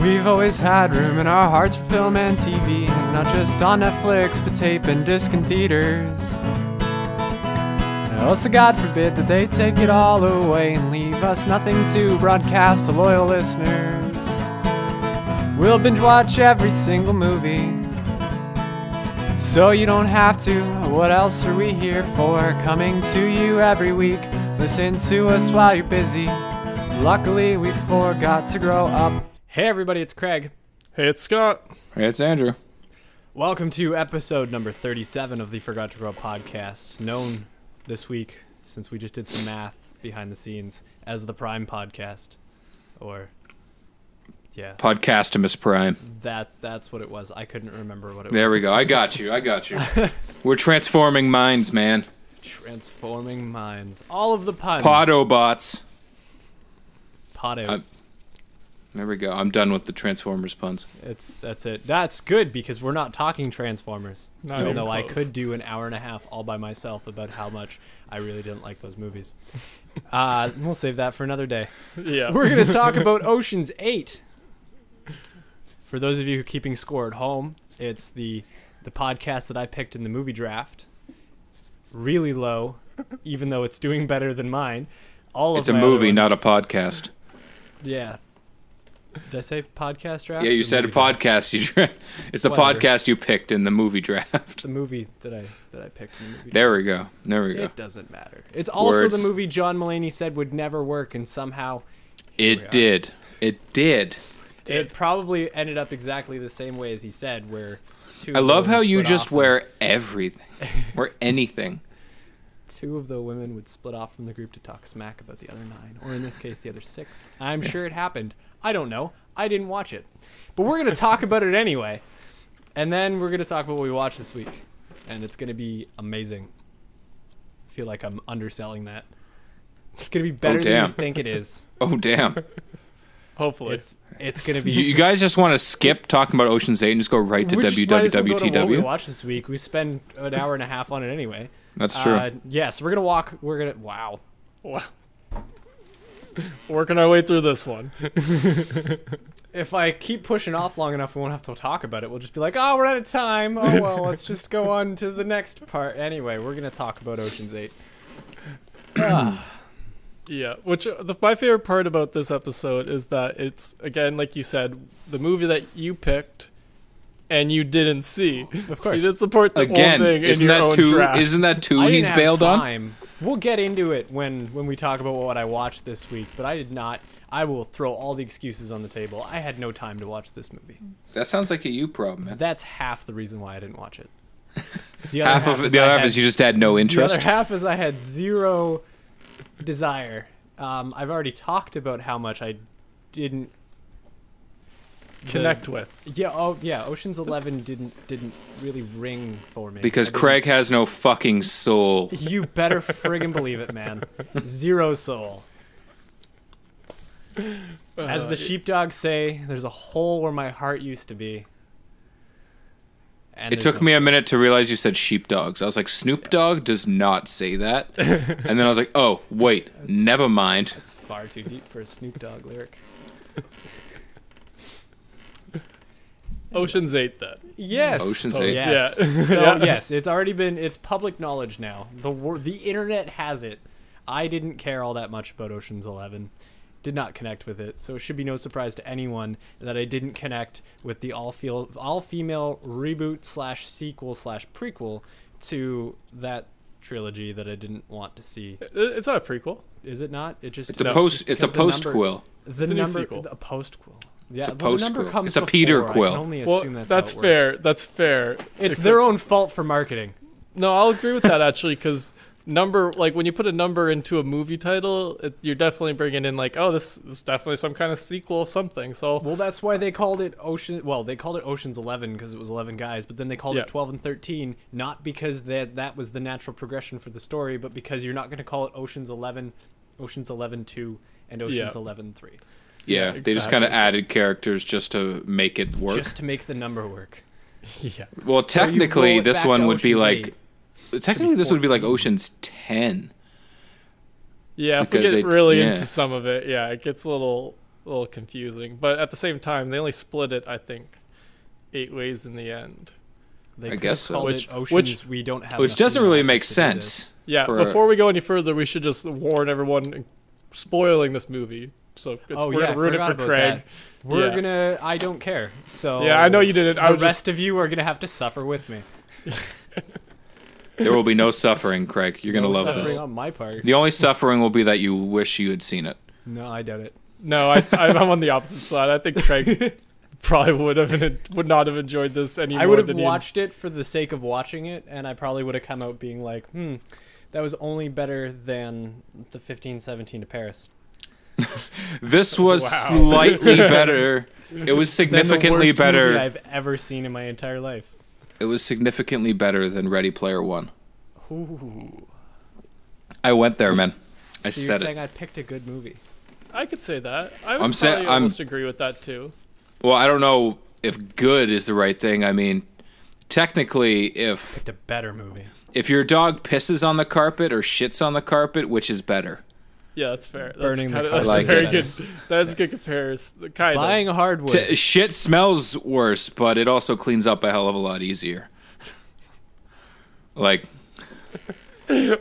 We've always had room in our hearts for film and TV, not just on Netflix, but tape and disc and theaters. Also, God forbid that they take it all away and leave us nothing to broadcast to loyal listeners. We'll binge watch every single movie, so you don't have to. What else are we here for? Coming to you every week. Listen to us while you're busy. Luckily, we forgot to grow up. Hey everybody, it's Craig. Hey, it's Scott. Hey, it's Andrew. Welcome to episode number 37 of the Forgot to Grow Up podcast, known this week, since we just did some math behind the scenes, as the Prime Podcast. Or, yeah. Podcastimus Prime. That's what it was. I couldn't remember what it was. There we go. I got you. We're transforming minds, man. Transforming minds. All of the puns. Podobots. Podo. There we go. I'm done with the Transformers puns. That's it. That's good because we're not talking Transformers. Not even though close. I could do an hour and a half all by myself about how much I really didn't like those movies. We'll save that for another day. Yeah. We're going to talk about Ocean's 8. For those of you who are keeping score at home, it's the podcast that I picked in the movie draft. Really low, even though it's doing better than mine. It's a movie, not a podcast. Yeah. Did I say podcast draft? Yeah, you said a podcast. It's the podcast you picked in the movie draft. It's the movie that I picked in the movie draft. There we go. It doesn't matter. It's also the movie John Mulaney said would never work, and somehow it did. It did. It probably ended up exactly the same way as he said, where two. I love how you just wear everything or anything. Two of the women would split off from the group to talk smack about the other 9, or in this case, the other 6. I'm sure it happened. I don't know. I didn't watch it. But we're going to talk about it anyway. And then we're going to talk about what we watched this week. And it's going to be amazing. I feel like I'm underselling that. It's going to be better than you think it is. Oh, damn. Hopefully. It's going to be... You guys just want to skip talking about Ocean's 8 and just go right to WWWTW? What we watched this week. We spend an hour and a half on it anyway. That's true. Yes, we're going to... Wow. Working our way through this one. If I keep pushing off long enough, we won't have to talk about it. We'll just be like, oh, we're out of time. Oh, well, let's just go on to the next part. Anyway, we're going to talk about Ocean's 8. Yeah, which my favorite part about this episode is that it's, again, like you said, the movie that you picked and you didn't see. Of course. So you did support the whole thing in your own draft. Isn't that two he's bailed on? We'll get into it when we talk about what I watched this week, but I did not. I will throw all the excuses on the table. I had no time to watch this movie. That sounds like a you problem, man. That's half the reason why I didn't watch it. The other half is you just had no interest? The other half is I had zero desire. I've already talked about how much I didn't connect with. Yeah, Ocean's 11 didn't really ring for me. Because Craig has no fucking soul. You better friggin' believe it, man. Zero soul. As the sheepdogs say, there's a hole where my heart used to be. And it took me a minute to realize you said sheepdogs. I was like, Snoop Dogg does not say that. And then I was like, oh, wait, never mind. That's far too deep for a Snoop Dogg lyric. Ocean's 8, then. Yes. Ocean's 8. Yes. Yeah. So, yes, it's already been, it's public knowledge now. The internet has it. I didn't care all that much about Ocean's 11. Did not connect with it. So it should be no surprise to anyone that I didn't connect with the all-female reboot / sequel / prequel to that trilogy that I didn't want to see. It's not a prequel. Is it not? It's a post-quill. The number, a post-quill. Yeah, it's a post-quill. It's a Peter quill. I can only assume that's fair. Works. That's fair. It's their own fault for marketing. No, I'll agree with that actually, because when you put a number into a movie title, you're definitely bringing in like, oh, this is definitely some kind of sequel of something. So well, that's why they called it Ocean. Well, they called it Ocean's 11 because it was 11 guys, but then they called it 12 and 13, not because that was the natural progression for the story, but because you're not going to call it Ocean's 11, Ocean's 11 2, and Ocean's 11 3. Yeah, exactly. They just kind of added characters just to make it work. Just to make the number work. Yeah. Well, technically, this one would be like... Technically, this would be like Ocean's 10. Yeah, if we get really into some of it, yeah, it gets a little a little confusing. But at the same time, they only split it, I think, 8 ways in the end. They I guess so. Oceans we don't have. Which doesn't really make sense. Yeah, before we go any further, we should just warn everyone spoiling this movie. So we're gonna ruin it for Craig. We're gonna. I don't care. So yeah, I know you didn't. The rest of you are gonna have to suffer with me. There will be no suffering, Craig. You're gonna love this. On my part. The only suffering will be that you wish you had seen it. No, I doubt it. No, I'm on the opposite side. I think Craig probably would not have enjoyed this any more. I would have watched it for the sake of watching it, and I probably would have come out being like, that was only better than the 15-17 to Paris. This was slightly better. It was significantly better. Movie I've ever seen in my entire life. It was significantly better than Ready Player One. Ooh. I went there, man. I so said you're it. saying I picked a good movie. I could say that. I would probably almost agree with that too. Well, I don't know if good is the right thing. I mean, technically, Picked a better movie. if your dog pisses on the carpet or shits on the carpet, which is better? Yeah, that's fair. Burning the that's carpet. very good. That's a good comparison. Kind Buying of. hardwood. Shit smells worse, but it also cleans up a hell of a lot easier. Like,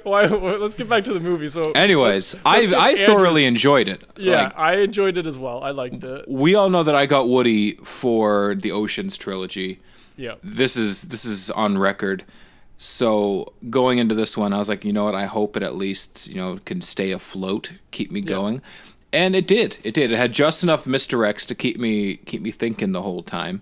Why? Let's get back to the movie. So, anyways, let's get I thoroughly enjoyed it. Yeah, Like, I enjoyed it as well. I liked it. we all know that I got Woody for the Oceans trilogy. Yeah. This is on record. So going into this one, I was like, you know what? I hope it at least can stay afloat, keep me going, and it did. It did. It had just enough misdirects to keep me thinking the whole time,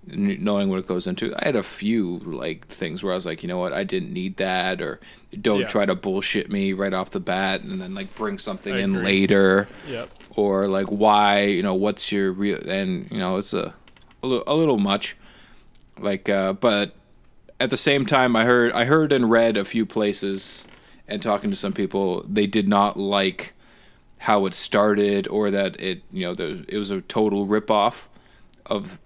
knowing what it goes into. I had a few things where I was like, you know what? I didn't need that, or don't try to bullshit me right off the bat, and then bring something in later. Yep. Or why? What's your real? And it's a little much. But at the same time, I heard and read a few places, and talking to some people, they did not like how it started, or that it was a total ripoff of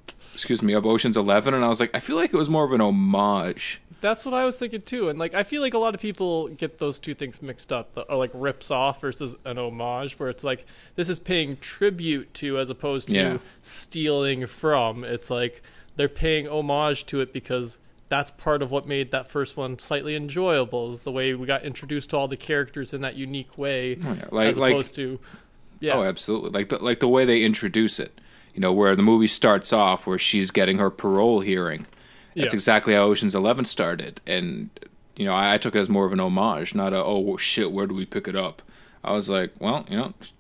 Ocean's 11, and I was like, I feel like it was more of an homage. That's what I was thinking too, and I feel like a lot of people get those two things mixed up, or rips off versus an homage, where it's this is paying tribute to as opposed to stealing from. It's they're paying homage to it because that's part of what made that first one slightly enjoyable, is the way we got introduced to all the characters in that unique way, as opposed to oh, absolutely, the way they introduce it, where the movie starts off where she's getting her parole hearing. That's exactly how Ocean's 11 started, and I took it as more of an homage, not a oh shit, where do we pick it up? I was like, well,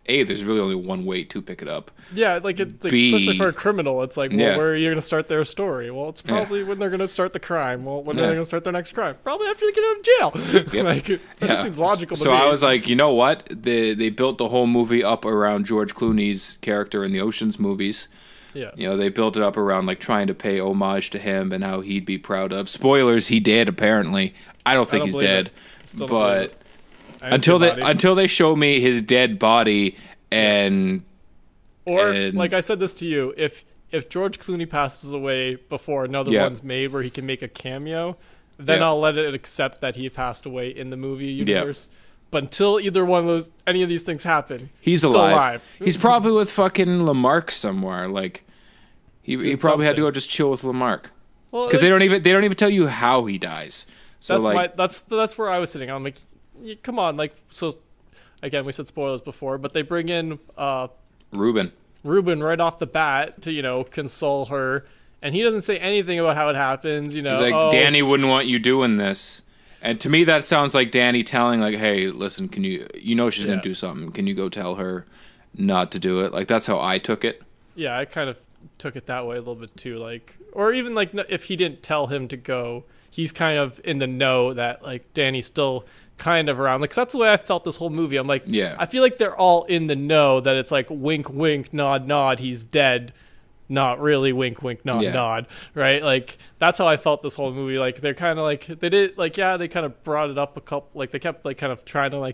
A, there's really only one way to pick it up. Yeah, B, especially for a criminel, it's where are you going to start their story? Well, it's probably when they're going to start the crime. Well, when are they going to start their next crime? Probably after they get out of jail. Yep. That seems logical to me. So I was like, you know what? They built the whole movie up around George Clooney's character in the Ocean's movies. Yeah. They built it up around trying to pay homage to him and how he'd be proud of. Spoilers, he did apparently. I don't think he's dead. But until they show me his dead body like I said this to you, if George Clooney passes away before another one's made where he can make a cameo, then I'll let it accept that he passed away in the movie universe. But until any of these things happen, he's still alive. He's probably with fucking Lamarck somewhere. He probably had to go just chill with Lamarck. Well, because they don't even tell you how he dies. So that's where I was sitting. I'm like, come on, so. Again, we said spoilers before, but they bring in Ruben right off the bat to console her, and he doesn't say anything about how it happens. He's like, Danny wouldn't want you doing this, and to me that sounds like Danny telling hey, listen, can you she's gonna do something? Can you go tell her not to do it? That's how I took it. Yeah, I kind of took it that way a little bit too. Or even if he didn't tell him to go, he's kind of in the know that Danny's still kind of around. Because that's the way I felt this whole movie. I'm like, I feel like they're all in the know that it's wink, wink, nod, nod, he's dead. Not really wink, wink, nod, nod. Right? That's how I felt this whole movie. They're kind of they did, they kind of brought it up a couple, they kept kind of trying to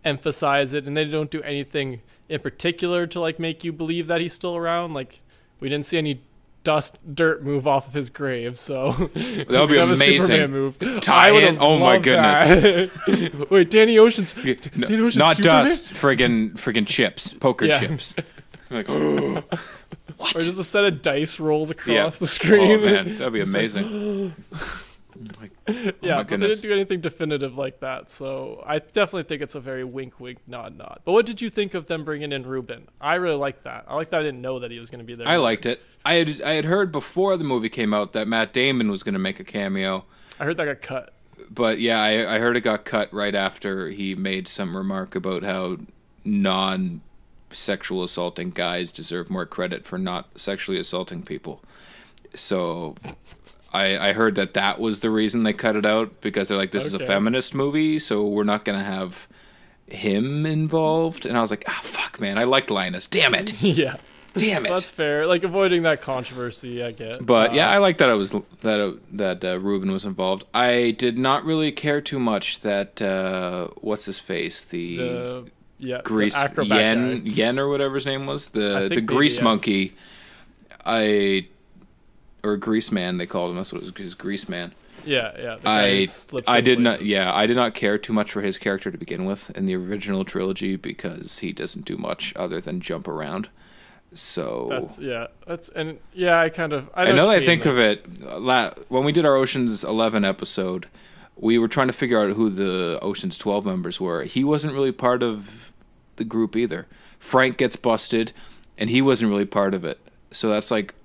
emphasize it, and they don't do anything in particular to make you believe that he's still around. We didn't see any dirt move off of his grave, so that would be amazing. Superman move. Oh my goodness! Wait, Danny Ocean's not Superman? dust, friggin' chips, poker chips. Like, what? Or just a set of dice rolls across the Oh screen. man, that'd be amazing. Like, Yeah, my but they goodness. didn't do anything definitive like that, so I definitely think it's a very wink, wink, nod, nod. But what did you think of them bringing in Ruben? I really liked that. I didn't know that he was going to be there. I liked it. I had heard before the movie came out that Matt Damon was going to make a cameo, I heard that got cut. but yeah, I heard it got cut right after he made some remark about how non-sexual assaulting guys deserve more credit for not sexually assaulting people. So I heard that was the reason they cut it out, because they're like, this is a Okay. feminist movie, so we're not going to have him involved. And I was like, fuck, man, I liked Linus. Damn it. Yeah. Damn it. That's fair. Like, avoiding that controversy, I get. But yeah, I like that it was that Ruben was involved. I did not really care too much that what's his face, the grease the acrobat guy. Yen or whatever his name was, I the think grease maybe, monkey. Or Grease Man, they called him. That's what it was, his Grease Man. Yeah. The guy who slips I in did not. places. Yeah, I did not care too much for his character to begin with in the original trilogy, because he doesn't do much other than jump around. So I kind of. I know that I think of it when we did our Ocean's 11 episode. We were trying to figure out who the Ocean's 12 members were. He wasn't really part of the group either. Frank gets busted, and he wasn't really part of it. So that's like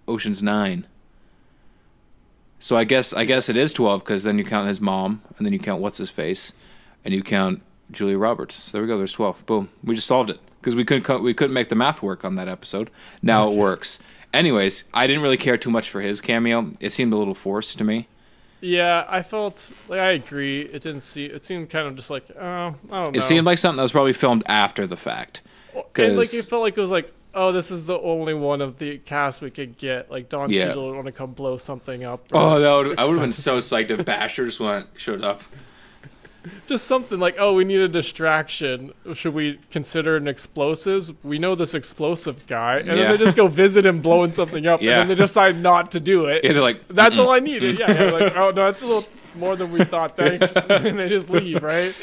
Ocean's 9. So I guess it is 12, because then you count his mom, and then you count what's his face, and you count Julia Roberts. So there we go. There's 12. Boom. We just solved it, because we couldn't make the math work on that episode. Now it works. Anyways, I didn't really care too much for his cameo. It seemed a little forced to me. Yeah, I felt like I agree. It seemed kind of just like, I don't know. It seemed like something that was probably filmed after the fact. And like it felt like it was like, oh, this is the only one of the cast we could get. Like Don Cheadle would want to come blow something up. Oh, I would have been so psyched if Basher just showed up. Just something like, oh, we need a distraction. Should we consider an explosives? We know this explosive guy. And then they just go visit him blowing something up. Yeah. And then they decide not to do it. Yeah, they're like, that's all I needed. Yeah, they're like, oh, no, that's a little more than we thought. Thanks. And they just leave, right?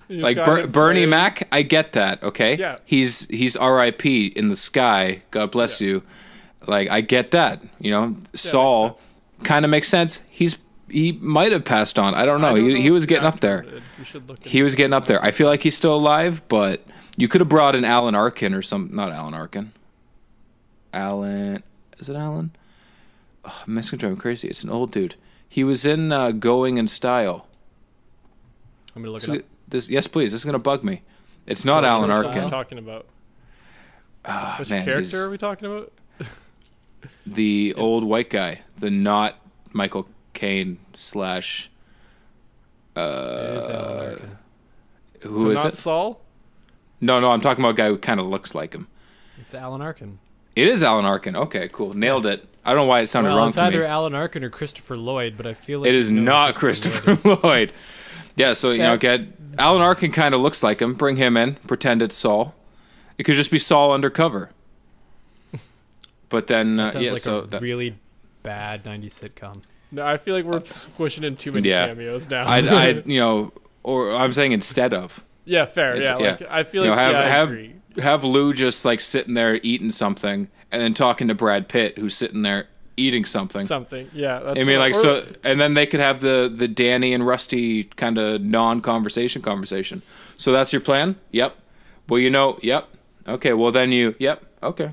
Like Bernie Mac, I get that, okay? Yeah. He's R.I.P. in the sky. God bless you. Like, I get that. You know, Saul kind of makes sense. He might have passed on. I don't know. He was getting up there. He was getting up there. I feel like he's still alive, but you could have brought in Alan Arkin or not Alan Arkin. Is it Alan? Oh, I'm going to drive me crazy. It's an old dude. He was in Going in Style. I'm going to look it up. Yes, please. This is going to bug me. It's not Alan What are Arkin. we talking about? Which man, character are we talking about? The old white guy. The not Michael Caine / It is Alan Arkin. who is not it? Saul? No, I'm talking about a guy who kind of looks like him. It's Alan Arkin. It is Alan Arkin. Okay, cool. Nailed it. I don't know why it sounded wrong It's to either me. Alan Arkin or Christopher Lloyd, but I feel like It is not Christopher Lloyd. Yeah, so, you know, get Alan Arkin kind of looks like him. Bring him in. Pretend it's Saul. It could just be Saul undercover. But then, That sounds yeah, like a really bad 90s sitcom. No, I feel like we're squishing in too many cameos now. I you know, or I'm saying instead of. Yeah, fair. Yeah, like I feel like I agree. Have Lou just like sitting there eating something, and then talking to Brad Pitt, who's sitting there eating something. Yeah, that's I mean, like so, and then they could have the Danny and Rusty kind of conversation. So that's your plan? Yep. Well, you know, yep. Okay. Well, then yep. Okay.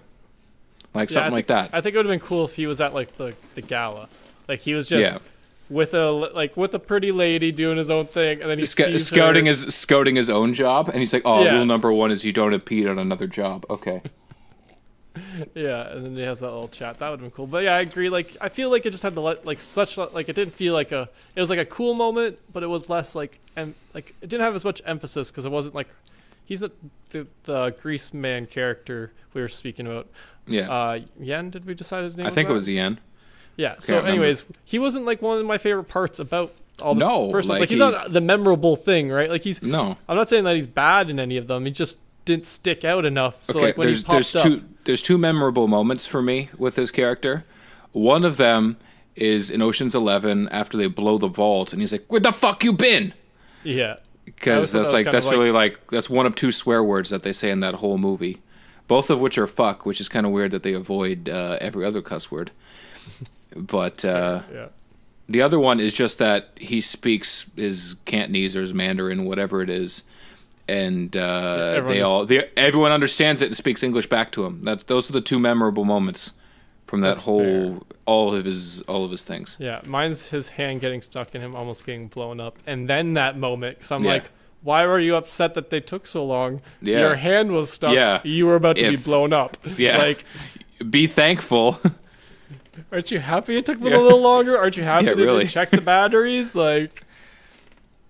Like something like that. I think it would have been cool if he was at like the gala, like he was just with a pretty lady doing his own thing, and then he's scouting his own job, and he's like, oh, rule number 1 is you don't impede on another job. Okay. Yeah, and then he has that little chat. That would have been cool. But yeah, I agree. Like, I feel like it just had it didn't feel like it was like a cool moment, but it was less like it didn't have as much emphasis because it wasn't like he's the Grease Man character we were speaking about. Yeah. Yen, did we decide his name? I think it was Yen. Yeah. So, anyways, he wasn't like one of my favorite parts about all the first ones. Like he's not the memorable thing, right? Like I'm not saying that he's bad in any of them. He just didn't stick out enough. So like when he popped up, there's two memorable moments for me with his character. One of them is in Ocean's 11 after they blow the vault, and he's like, "Where the fuck you been?" Yeah. Because that's one of 2 swear words that they say in that whole movie. both of which are fuck, which is kind of weird that they avoid every other cuss word. But the other one is just that he speaks his Cantonese or his Mandarin, whatever it is, and everyone understands it and speaks English back to him. Those are the two memorable moments from that all of his things. Yeah, mine's his hand getting stuck in him, almost getting blown up, and then that moment, because I'm like, why were you upset that they took so long? Yeah. Your hand was stuck. Yeah. You were about to be blown up. Yeah. Like, be thankful. Aren't you happy it took a little longer? Aren't you happy they didn't check the batteries? Like,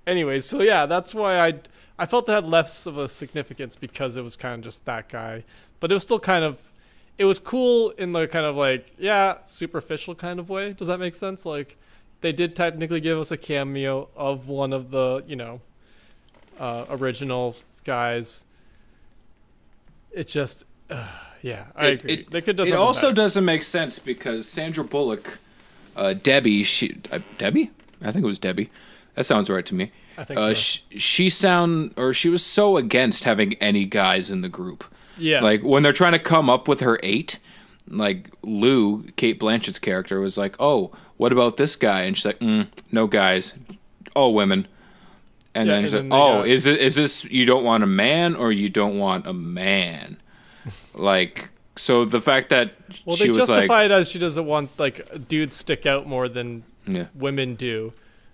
anyways, so yeah, that's why I felt it had less of a significance, because it was kind of just that guy. But it was still kind of, it was cool in the kind of like, superficial kind of way. Does that make sense? Like, they did technically give us a cameo of one of the, original guys. It just, I agree. They could do something also better. Doesn't make sense because Sandra Bullock, Debbie, Debbie? I think it was Debbie. That sounds right to me. I think so. She was so against having any guys in the group. Yeah. Like, when they're trying to come up with her 8, like, Lou, Cate Blanchett's character, was like, oh, what about this guy? And she's like, no guys, all women. And then she's like, is this, you don't want a man or you don't want a man? Like, so the fact that she was like... justify it as she doesn't want, like, dudes stick out more than women do.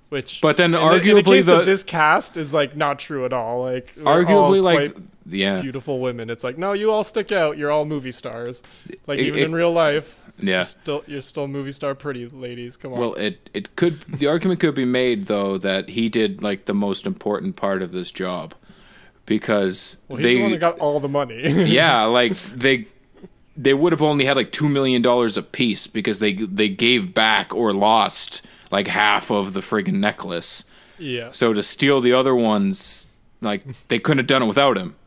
Which, but then arguably in the case of this cast is like not true at all. Like, arguably, like, beautiful women. It's like, no, you all stick out. You're all movie stars. Like, even in real life, you're still movie star pretty ladies. Come on. Well, it could, the argument could be made though that he did like the most important part of this job, because he's the one that got all the money. Yeah, like they would have only had like $2 million a piece because they gave back or lost like half of the friggin' necklace. Yeah. So to steal the other ones, like, they couldn't have done it without him.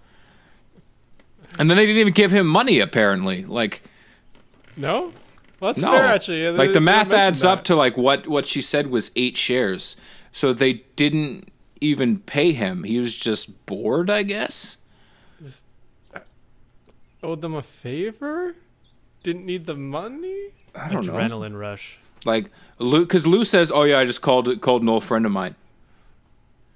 And then they didn't even give him money, apparently. Like, no? Well, that's fair, actually. Yeah, like, the math adds up to, like, what she said was 8 shares. So they didn't even pay him. He was just bored, I guess? Just owed them a favor? Didn't need the money? I don't know. Adrenaline rush. Like, because Lou says, oh yeah, I just called an old friend of mine.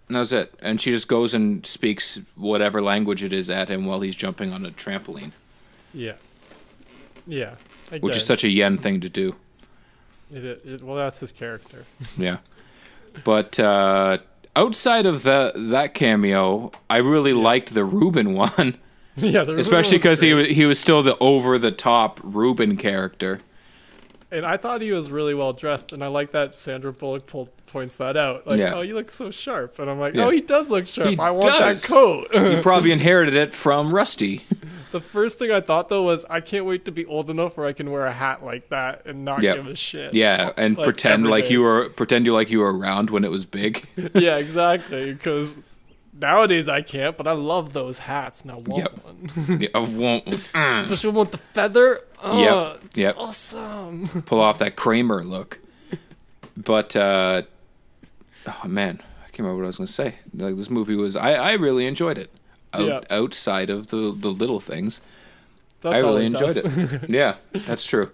And that was it. And she just goes and speaks whatever language it is at him while he's jumping on a trampoline. Yeah. Yeah. Which is such a yen thing to do. Well, that's his character. Yeah. But outside of that cameo, I really liked the Ruben one. Yeah, especially because he was still the over-the-top Ruben character. And I thought he was really well dressed, and I like that Sandra Bullock points that out. Like, oh, you look so sharp. And I'm like, oh, he does look sharp. I want that coat. He probably inherited it from Rusty. The first thing I thought, though, was I can't wait to be old enough where I can wear a hat like that and not give a shit. Yeah, and like, pretend you were around when it was big. Yeah, exactly. Because nowadays I can't, but I love those hats, and I want one. Yeah, I want one. Especially with the feather. Oh, yep. Awesome. Pull off that Kramer look. But, oh man, I can't remember what I was going to say. Like, this movie was, I really enjoyed it. Outside of the little things. I really enjoyed it. Yeah, that's true.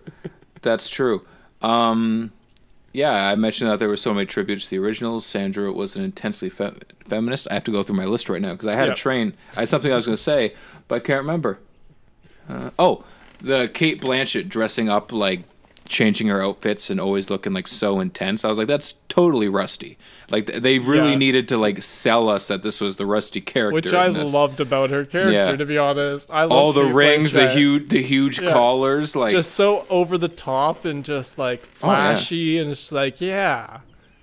That's true. Yeah, I mentioned that there were so many tributes to the originals. Sandra was an intensely feminist. I have to go through my list right now because I had I had something I was going to say, but I can't remember. The Cate Blanchett dressing up, like, changing her outfits and always looking, like, so intense. I was like, that's totally Rusty. Like, they really needed to, like, sell us that this was the Rusty character. Which I loved about her character, to be honest. I all the rings, the huge collars, like, just so over the top and just like flashy, and it's just like,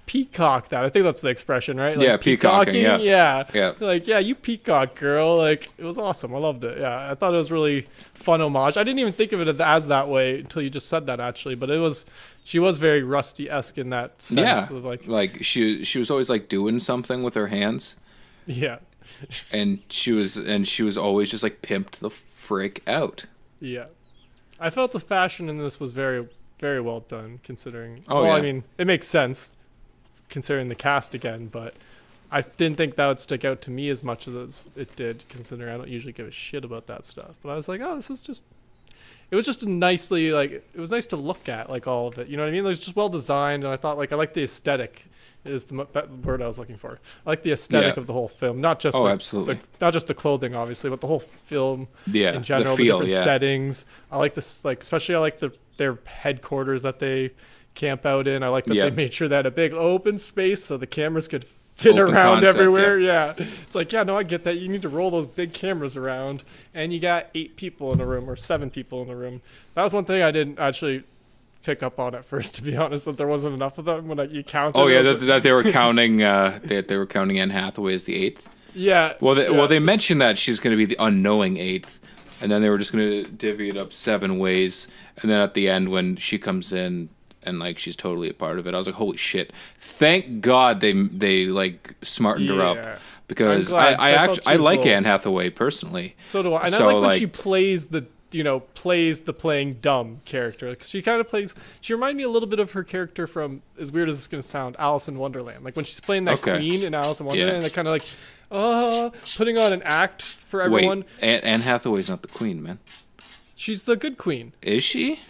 peacock that. I think that's the expression, right? Like, peacocking. Yeah. Like, you peacock girl. Like, it was awesome. I loved it. Yeah, I thought it was really fun homage. I didn't even think of it as that way until you just said that, actually. But she was very Rusty-esque in that sense. Yeah, of like she was always like doing something with her hands. Yeah. and she was always just like pimped the frick out. Yeah. I felt the fashion in this was very, very well done, considering. I mean, it makes sense considering the cast again, but I didn't think that would stick out to me as much as it did, considering I don't usually give a shit about that stuff. But I was like, oh, this is just. It was just nicely like it was nice to look at, like all of it. You know what I mean? It was just well designed, and I thought like I like the aesthetic. Is the word I was looking for. I like the aesthetic of the whole film, not just absolutely, not just the clothing, obviously, but the whole film in general. The feel, the different settings. I like this, like especially I like their headquarters that they camp out in. I like that they made sure they had a big open space so the cameras could fit open around concept, everywhere. Yeah, it's like no, I get that. You need to roll those big cameras around, and you got 8 people in a room or 7 people in the room. That was one thing I didn't actually pick up on at first, to be honest, that there wasn't enough of them when you counted. Oh yeah, that they were counting. They were counting Anne Hathaway as the 8th. Yeah. Well, they mentioned that she's going to be the unknowing 8th, and then they were just going to divvy it up 7 ways, and then at the end when she comes in and like she's totally a part of it, I was like, holy shit! Thank God they like smartened her up, because I like Anne Hathaway personally. So do I. And I like when she plays the playing dumb character. Like she kind of plays. She reminded me a little bit of her character from, as weird as it's going to sound, Alice in Wonderland. Like when she's playing that queen in Alice in Wonderland, they're kind of like, putting on an act for everyone. Wait, Anne Hathaway's not the queen, man. She's the good queen. Is she?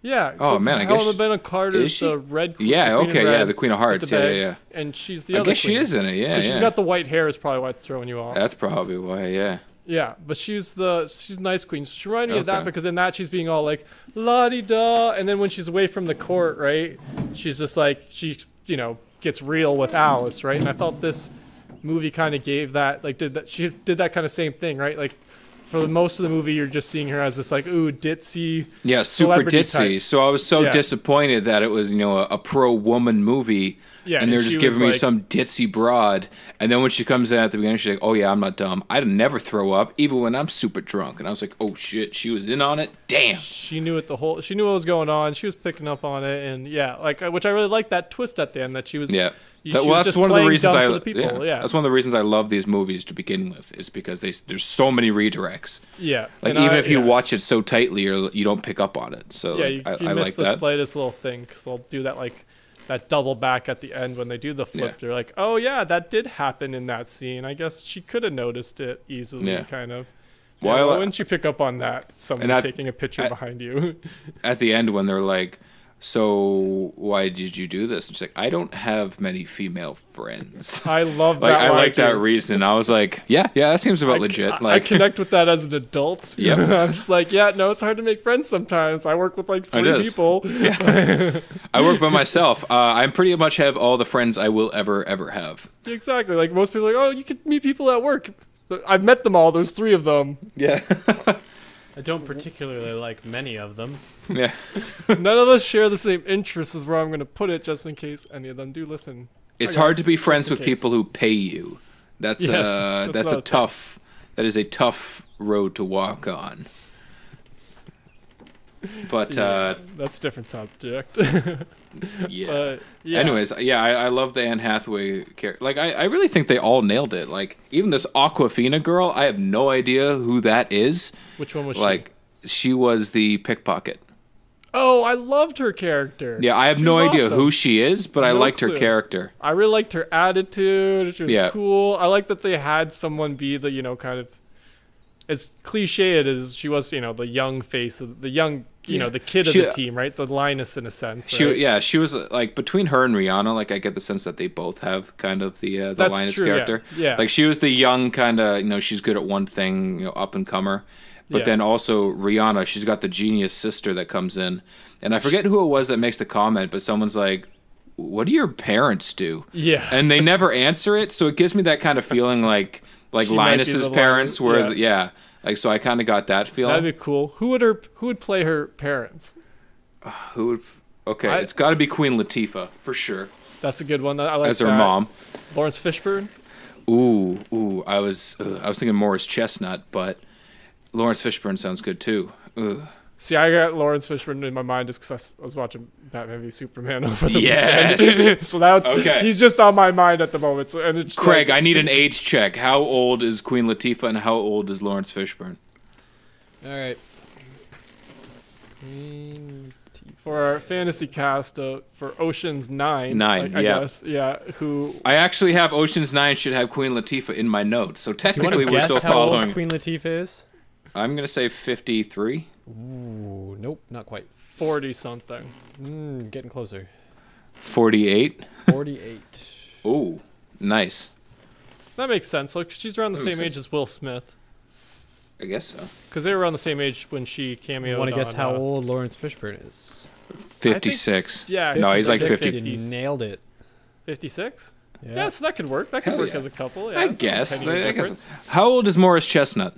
Yeah. Oh so man, I guess. Helena Bonham Carter's the red queen. Yeah. Okay. The Queen of Hearts. Yeah. And she's the other. I guess queen. She is in it. Yeah. She's got the white hair. Is probably why it's throwing you off. That's probably why. Yeah. Yeah, but she's a nice queen. She reminded me of that because in that she's being all like la-di-da, and then when she's away from the court, right, she's just like she gets real with Alice, right? And I felt this movie kind of gave that, like she did that kind of same thing, right? Like for the most of the movie, you're just seeing her as this like ditzy, super ditzy. Type. So I was so disappointed that it was a pro woman movie. Yeah, and they're just giving me some ditzy broad. And then when she comes in at the beginning, she's like, oh yeah, I'm not dumb. I'd never throw up, even when I'm super drunk. And I was like, oh shit, she was in on it? Damn. She knew it she knew what was going on. She was picking up on it. And which I really liked that twist at the end that she was... Yeah. That's one of the reasons that's one of the reasons I love these movies to begin with, is because there's so many redirects. Yeah. Like even if you watch it so tightly, you don't pick up on it. So you miss the slightest little thing, because they'll do that that double back at the end when they do the flip. Yeah. They're like, oh yeah, that did happen in that scene. I guess she could have noticed it easily, kind of. Why wouldn't you pick up on that? Someone taking a picture behind you. At the end when they're like, so why did you do this? It's like, I don't have many female friends. I love that. I like that reason. I was like, yeah, that seems about legit. I connect with that as an adult. Yeah, I'm just like, it's hard to make friends sometimes. I work with like 3 people. Yeah. I work by myself. I pretty much have all the friends I will ever have. Exactly. Like most people are like, oh, you could meet people at work. I've met them all. There's 3 of them. Yeah. I don't particularly like many of them. Yeah. None of us share the same interests, is where I'm going to put it, just in case any of them do listen. It's hard to be friends with people who pay you. That is a tough road to walk on. But that's a different subject. Yeah. Anyways, I love the Anne Hathaway character. Like, I really think they all nailed it. Like, even this Aquafina girl, I have no idea who that is. Which one was she? Like, she was the pickpocket. Oh, I loved her character. Yeah, I have no idea who she is, but I liked her character. I really liked her attitude. She was cool. I like that they had someone be the, kind of, as cliche it is, she was, the young face of the young, the kid of the team, right? The Linus in a sense. Right? She was like, between her and Rihanna, like I get the sense that they both have kind of the Linus character. Yeah. Like she was the young kind of, she's good at one thing, up and comer. But then also Rihanna, she's got the genius sister that comes in. And I forget who it was that makes the comment, but someone's like, what do your parents do? Yeah. And they never answer it, so it gives me that kind of feeling like Linus's parents were like, so I kind of got that feeling. That'd be cool. Who would play her parents? It's got to be Queen Latifah for sure. That's a good one. I like as her mom. Lawrence Fishburne. Ooh. I was thinking Morris Chestnut, but Lawrence Fishburne sounds good too. Ugh. See, I got Lawrence Fishburne in my mind just because I was watching Batman v Superman over the weekend. So he's just on my mind at the moment. So, and it's Craig, I need an age check. How old is Queen Latifah and how old is Lawrence Fishburne? All right. Queen for our fantasy cast for Ocean's 9. I guess. Yeah. Who? I actually have Ocean's 9 should have Queen Latifah in my notes, so Do you technically want to we're guess still how old following. Queen Latifah is? I'm gonna say 53. Ooh, nope, not quite. 40 something. Getting closer. 48. 48. Ooh, nice. That makes sense. Like she's around the That same makes age sense. as Will Smith. I guess so. Because they were around the same age when she cameoed. Want to guess on, how old Lawrence Fishburne is? 56. Yeah. No, he's like 56. 50. You nailed it. 56? Yeah. Yeah, so that could work. That could Hell work yeah. as a couple. Yeah, I guess. Penny I difference. guess. How old is Morris Chestnut?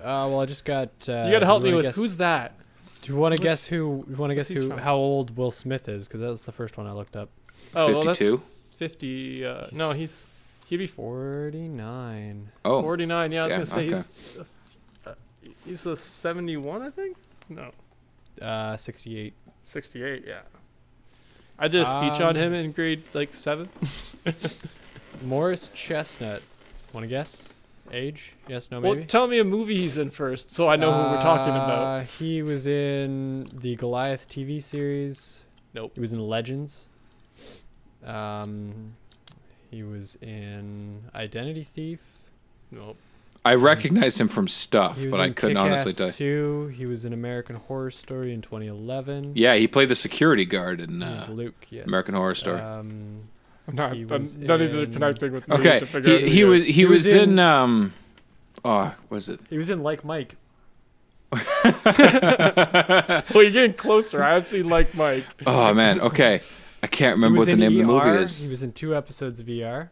Well, I just got. You got to help do me you with wanna guess- who's that? Do you want to what's- guess who? You want to guess what's he who? from? How old Will Smith is? Because that was the first one I looked up. Oh, well, that's 52. 50. No, he'd be 49. Oh, 49. Yeah, I was yeah, gonna say okay. he's a 71, I think. No, 68. 68. Yeah. I did a speech on him in grade like 7. Morris Chestnut. Want to guess? Age? Yes, no, Well, maybe? tell me a movie he's in first, so I know who we're talking about. He was in the Goliath TV series. Nope. He was in Legends. He was in Identity Thief. Nope. I recognize him from stuff, He was but I in couldn't honestly Kick-Ass tell you. 2. He was in American Horror Story in 2011. Yeah, he played the security guard in. He was Luke, yes. American Horror Story. I'm not. He I'm was not even in- connecting with me Okay, to figure out who he was is. he was in in- oh, was it? He was in Like Mike. Well, you're getting closer. I've seen like Mike. Oh man, okay. I can't He remember was what the in name of the movie ER. is. He was in 2 episodes of ER.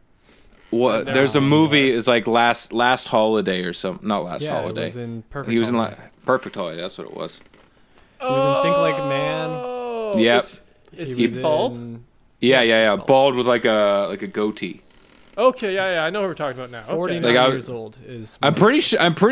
What? No, There's a no. movie. It's like last holiday or something. Not last Yeah, holiday. he was in Perfect He was in Holiday. Perfect Holiday. That's what it was. He was in Think Like a Man. Oh, Yep. Is He he was bald? in Yeah, Yes, yeah, he's yeah. bald. Bald with like a goatee. Okay, yeah. I know who we're talking about now. 49 Okay. Like, years old is. I'm pretty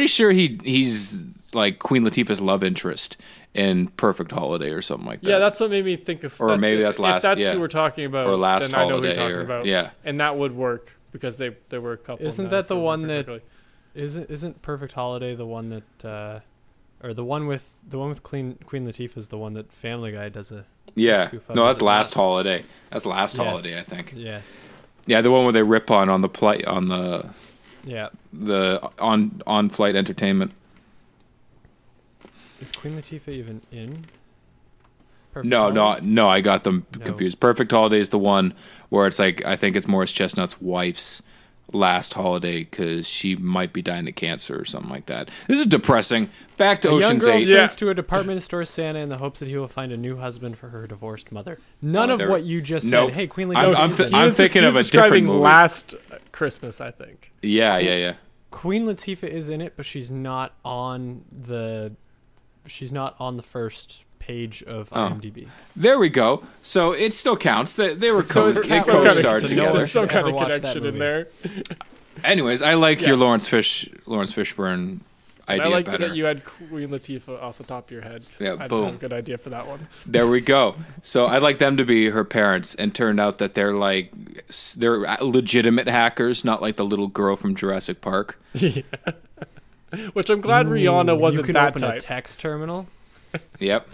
sure he's like Queen Latifah's love interest in Perfect Holiday or something like that. Yeah, that's what made me think of. Or maybe that's if last- that's yeah. who we're talking about. Or Last then I know who Holiday you're talking or- about. yeah. and that would work because they were a couple. Isn't now that the for one that- particularly. Isn't Perfect Holiday the one that, or the one with Queen Latifah is the one that Family Guy does a. Yeah. Spoof up, No, is that's it Last not? Holiday. That's Last Yes. Holiday, I think. Yes. Yeah, the one where they rip on the Yeah. on flight entertainment. Is Queen Latifah even in? Perfect No, Holiday? no, I got them No. confused. Perfect Holiday is the one where it's like I think it's Morris Chestnut's wife's last holiday because she might be dying of cancer or something like that. This is depressing. Back to A young Ocean's girl 8. turns to a department store Santa in the hopes that he will find a new husband for her divorced mother. None Oh, of there- what you just Nope. said. Hey, Queen I'm- Latifah. I'm is th- in. I'm He was thinking he of was a different describing movie. Last Christmas, I think. Yeah. Queen Latifah is in it, but she's not on the. She's not on the first page of IMDb. There we go. So it still counts. They were So is they Cat Blanchett, co-starred so no together. one There's some should kind ever of watch that connection in movie. there. Anyways, I like Yeah. your Lawrence Fishburne And idea I like better. that you had Queen Latifah off the top of your head. 'Cause Yeah, I didn't boom. have a good idea for that one. There we go. So I'd like them to be her parents, and turned out that they're legitimate hackers, not like the little girl from Jurassic Park. Yeah. Which I'm glad Rihanna You wasn't can that open type. a text terminal. Yep.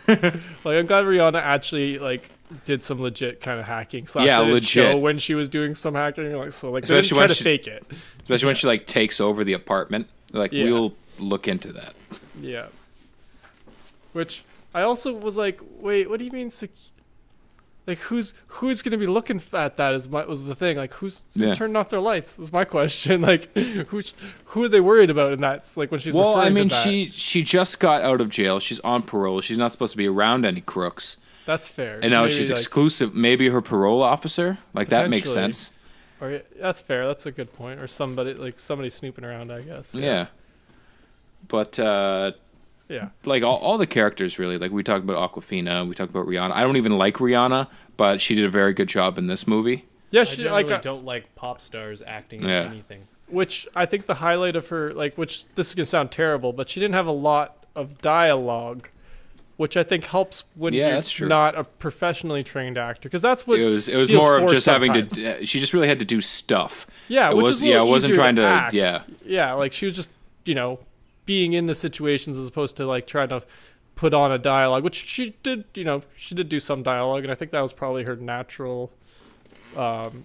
Like I'm glad Rihanna actually like did some legit kind of hacking. Slash Yeah, they didn't legit. show when she was doing some hacking. Like so, like they Especially didn't try when to she- fake it. Especially when she like takes over the apartment. Like Yeah. we'll look into that. Yeah. Which I also was like, wait, what do you mean? Like who's going to be looking at that? Was the thing. Like who's Yeah. turning off their lights? Is my question. Like who are they worried about in that? It's like when she's Well, I referring mean, to that. she just got out of jail. She's on parole. She's not supposed to be around any crooks. That's fair. And So now maybe, she's like, exclusive. Maybe her parole officer. Like that makes Potentially. sense. Or that's fair. That's a good point. Or somebody snooping around, I guess. Yeah. But Yeah. like all the characters really. Like we talked about Aquafina. We talked about Rihanna. I don't even like Rihanna, but she did a very good job in this movie. Yeah, I she generally like don't like pop stars acting Yeah. in anything. which I think the highlight of her which this is gonna sound terrible, but she didn't have a lot of dialogue, which I think helps when Yeah, you're that's true. not a professionally trained actor, because that's what It was feels more of forced just having sometimes. to. She just really had to do stuff. Yeah, It which was is a little it wasn't easier trying to. act. Yeah. Yeah, like she was just being in the situations as opposed to like trying to put on a dialogue, which she did. You know, she did do some dialogue, and I think that was probably her natural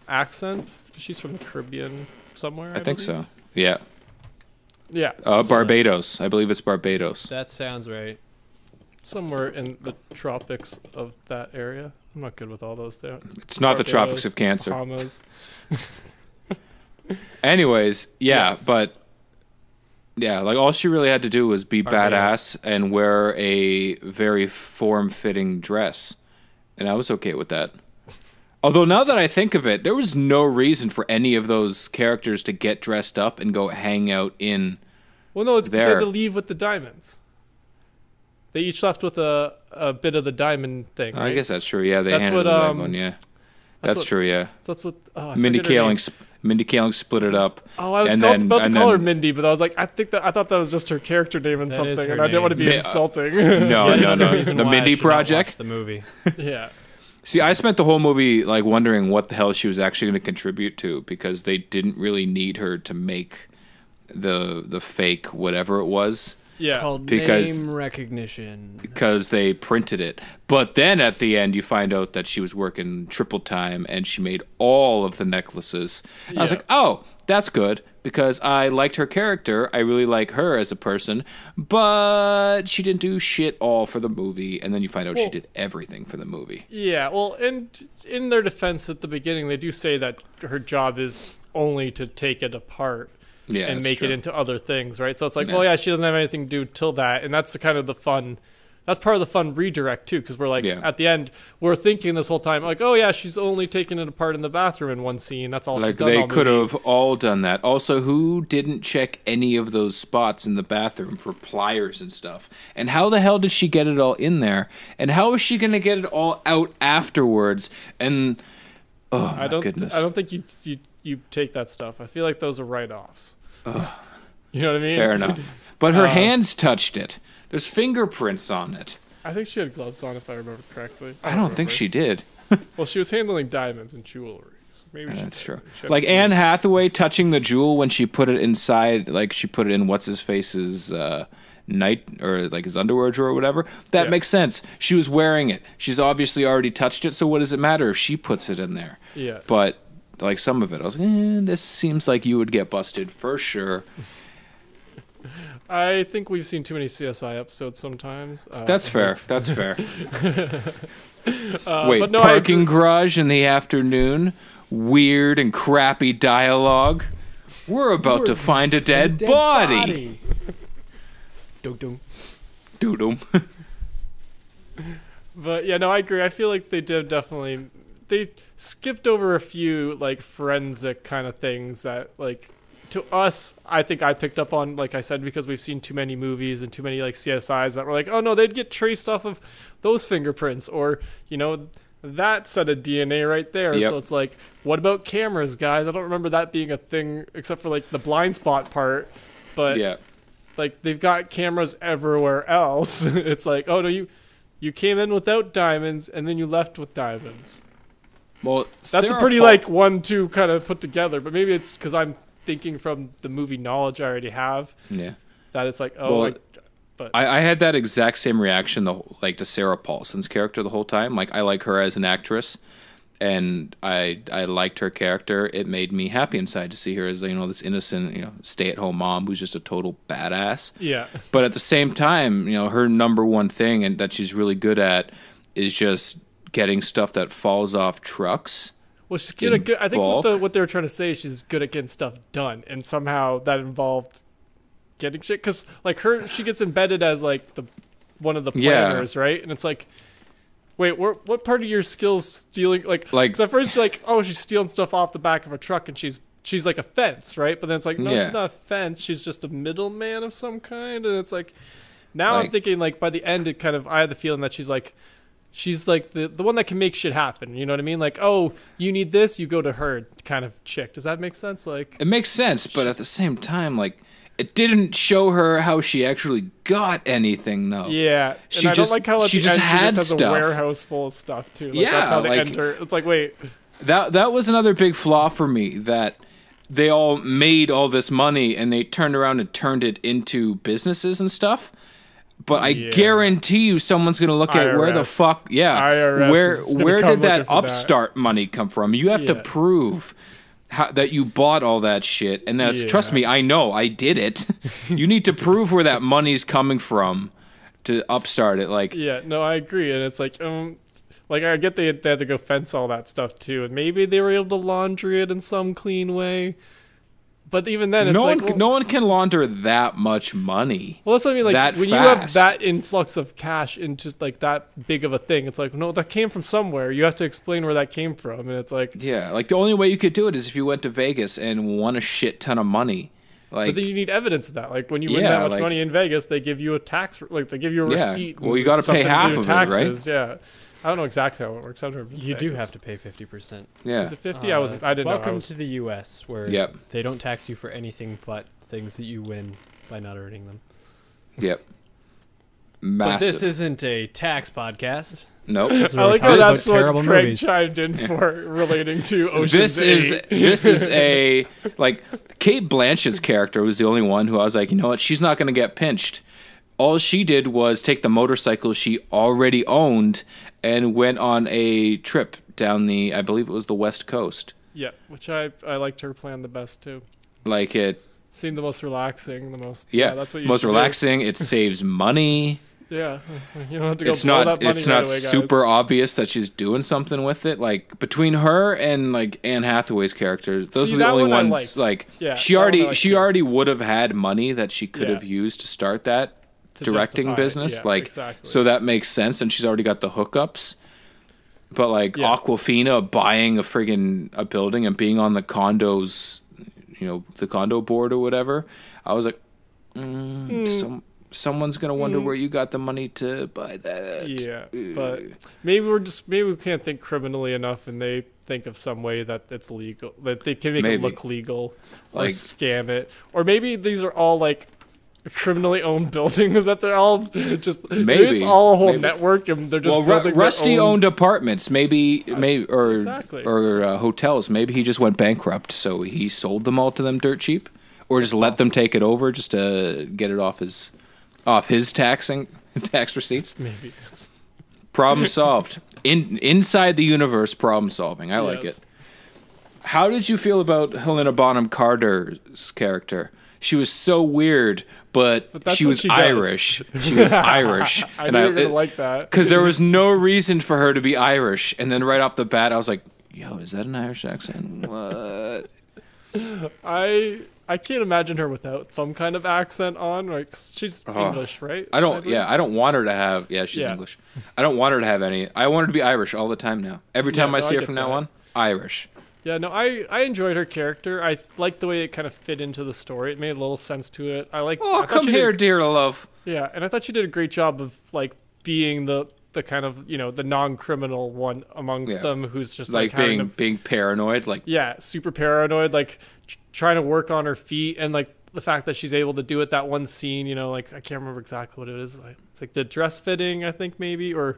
accent. She's from the Caribbean somewhere. I think believe. so. Yeah. Yeah. Barbados. I believe it's Barbados. That sounds right. Somewhere in the tropics of that area. I'm not good with all those there. It's not the tropics of Cancer. Bahamas. Anyways, yeah, Yes. but yeah, like all she really had to do was be badass and wear a very form-fitting dress, and I was okay with that. Although now that I think of it, there was no reason for any of those characters to get dressed up and go hang out in. Well, no, it's because they there. had to leave with the diamonds. They each left with a bit of the diamond thing. Right? I guess that's true. Yeah, they That's handed what, them that one. Yeah, that's what- true. Yeah, That's what. Oh, I Mindy forget her name. Kaling split it up. Oh, I was and about then- to and call her then- Mindy, but I was like, I thought that was just her character name and That is something, her and I didn't want to be name. insulting. No, no, no. Reason The why I Mindy should not watch Project. the movie. Yeah. See, I spent the whole movie like wondering what the hell she was actually going to contribute to, because they didn't really need her to make the fake whatever it was, Yeah. Called Because- name recognition. because they printed it. But then at the end, you find out that she was working triple time and she made all of the necklaces. And I was Yeah. like, oh, that's good, because I liked her character. I really like her as a person, but she didn't do shit all for the movie. And then you find out she Well- did everything for the movie. Yeah, well, and in their defense at the beginning, they do say that her job is only to take it apart Yeah, and that's make true. it into other things, right? So it's like, Yeah. well, yeah, she doesn't have anything to do till that, and that's the kind of the fun. That's part of the fun redirect too, because we're like Yeah. at the end, we're thinking this whole time, like, oh yeah, she's only taking it apart in the bathroom in one scene. That's all she's Like done. they all could movie. have all done that. Also, who didn't check any of those spots in the bathroom for pliers and stuff? And how the hell did she get it all in there? And how is she going to get it all out afterwards? And oh my goodness. I don't think you take that stuff. I feel like those are write-offs. You know what I mean? Fair enough. But her hands touched it. There's fingerprints on it. I think she had gloves on, if I remember correctly. I don't think she did. Well, she was handling diamonds and jewelry. So maybe That's she true. she had Like to- Anne Hathaway touching the jewel when she put it inside, like she put it in what's his face's night or like his underwear drawer or whatever. That Yeah. makes sense. She was wearing it. She's obviously already touched it. So what does it matter if she puts it in there? Yeah. But like some of it, I was like, this seems like you would get busted for sure. I think we've seen too many CSI episodes sometimes. That's fair. That's fair. Wait, but no, I parking agree. garage in the afternoon, weird and crappy dialogue. We're about to find a dead body. Dum-dum. Doodum. But yeah, no, I agree. I feel like they did definitely. They skipped over a few like forensic kind of things that like to us, I think I picked up on, like I said, because we've seen too many movies and too many like CSIs that were like, oh no, they'd get traced off of those fingerprints or, you know, that set of DNA right there. Yep. So it's like, what about cameras, guys? I don't remember that being a thing except for like the blind spot part. But Yeah. like they've got cameras everywhere else. It's like, oh no, you came in without diamonds and then you left with diamonds. Well, That's a pretty like 1-2 kind of put together, but maybe it's because I'm thinking from the movie knowledge I already have Yeah. that it's like, oh, Well, but I had that exact same reaction like to Sarah Paulson's character the whole time. Like I like her as an actress, and I liked her character. It made me happy inside to see her as, you know, this innocent, you know, stay-at-home mom who's just a total badass. yeah, But at the same time, you know, her number one thing and that she's really good at is just getting stuff that falls off trucks. well, she's good at good. I think bulk. what they were trying to say is she's good at getting stuff done, and somehow that involved getting shit because like she gets embedded as like the one of the Yeah. planners, right? And it's like, wait, what part of your skills stealing? Like, Like- 'cause at first you're like, oh, she's stealing stuff off the back of a truck, and she's like a fence, right? But then it's like, no, Yeah. she's not a fence. She's just a middleman of some kind, and it's like, now I'm Like- thinking like by the end, it kind of I had the feeling that she's like the one that can make shit happen. You know what I mean? Like, oh, you need this, you go to her kind of chick. Does that make sense? Like, It makes sense, but at the same time, like, it didn't show her how she actually got anything, though. yeah. And She I just- don't like how at she the just end had she just has stuff. a warehouse full of stuff too. Like, Yeah, that's how they like- enter. It's like, wait, That was another big flaw for me, that they all made all this money and they turned around and turned it into businesses and stuff. But I guarantee you someone's going to look at where the fuck... Yeah. IRS where did that upstart money come from? You have to prove that you bought all that shit. And trust me, I know. I did it. You need to prove where that money's coming from to upstart it. Like, yeah, no, I agree. And it's like I get they had to go fence all that stuff too. And maybe they were able to laundry it in some clean way. But even then, it's no one can launder that much money. Well, that's what I mean. Like when you have that influx of cash into like that big of a thing, it's like, no, that came from somewhere. You have to explain where that came from, and it's like, yeah, like the only way you could do it is if you went to Vegas and won a shit ton of money. Like, but then you need evidence of that. Like when you win that much money in Vegas, they give you a tax, like they give you a receipt. Well, you got to pay half of taxes, it, right? Yeah. I don't know exactly how it works. You do have to pay 50%. Yeah. Is it 50? I didn't know. Welcome to the U.S., where they don't tax you for anything but things that you win by not earning them. Yep. Massive. But this isn't a tax podcast. Nope. I like how that's what Craig chimed in for relating to Ocean's 8. This is a, like, Cate Blanchett's character was the only one who I was like, you know what, she's not going to get pinched. All she did was take the motorcycle she already owned and went on a trip down I believe it was the West Coast. Yeah, which I liked her plan the best too. Like it seemed the most relaxing, that's what you most relaxing. It saves money. Yeah, you don't have to go it's blow not that money it's not right away, super guys. obvious that she's doing something with it. Like between her and like Anne Hathaway's characters, those are the only ones. Like she already would have had money that she could have used to start that directing business. So that makes sense, and she's already got the hookups. But like Aquafina buying a building and being on the condos, the condo board or whatever, I was like, someone's gonna wonder where you got the money to buy that. Yeah, but maybe we can't think criminally enough, and they think of some way that it's legal, that they can make it look legal, or like scam it, or maybe these are all like criminally owned buildings that they're all just maybe it's all a whole network and they're just building Rusty owned apartments or hotels. Maybe he just went bankrupt, so he sold them all to them dirt cheap, or just let them take it over just to get it off his tax receipts. Maybe problem solved. Inside the universe, problem solving. I like it. How did you feel about Helena Bonham Carter's character? She was so weird, but she was Irish. She was Irish. I knew you were going to like that. Because there was no reason for her to be Irish. And then right off the bat, I was like, yo, is that an Irish accent? What? I can't imagine her without some kind of accent on. Like she's English, right? I don't want her to have... Yeah, she's English. I don't want her to have any... I want her to be Irish all the time now. Every time I see her from now on, Irish. Yeah, no, I enjoyed her character. I liked the way it kind of fit into the story. It made a little sense to it. Come here, dear love. Yeah, and I thought she did a great job of like being the kind of the non-criminal one amongst them, who's just like being paranoid, like super paranoid, like trying to work on her feet, and like the fact that she's able to do it that one scene. Like I can't remember exactly what it is. It's like the dress fitting, I think maybe, or.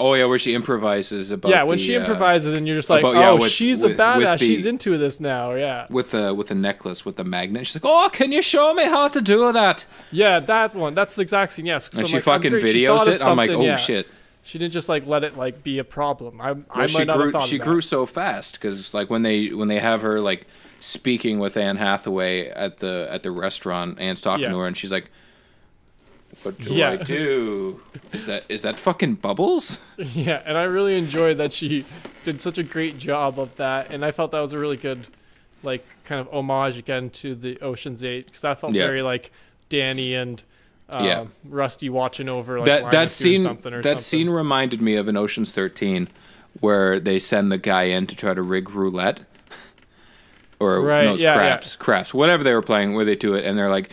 Oh yeah, where she improvises about. When she improvises, and you're just like, she's a badass. She's into this now. Yeah. With a necklace with a magnet. She's like, oh, can you show me how to do that? Yeah, that one. That's the exact scene. Yes. And she fucking videos it. I'm like, oh shit. She didn't just like let it like be a problem. I might not have thought she grew so fast because like when they have her like speaking with Anne Hathaway at the restaurant, Anne's talking to her, and she's like, what do I do? Is that fucking Bubbles? Yeah, and I really enjoyed that she did such a great job of that, and I felt that was a really good, like, kind of homage again to the Ocean's 8, because that felt very like Danny and Rusty watching over like that scene. Something. Scene reminded me of an Ocean's 13, where they send the guy in to try to rig roulette. Or craps, whatever they were playing, where they do it, and they're like,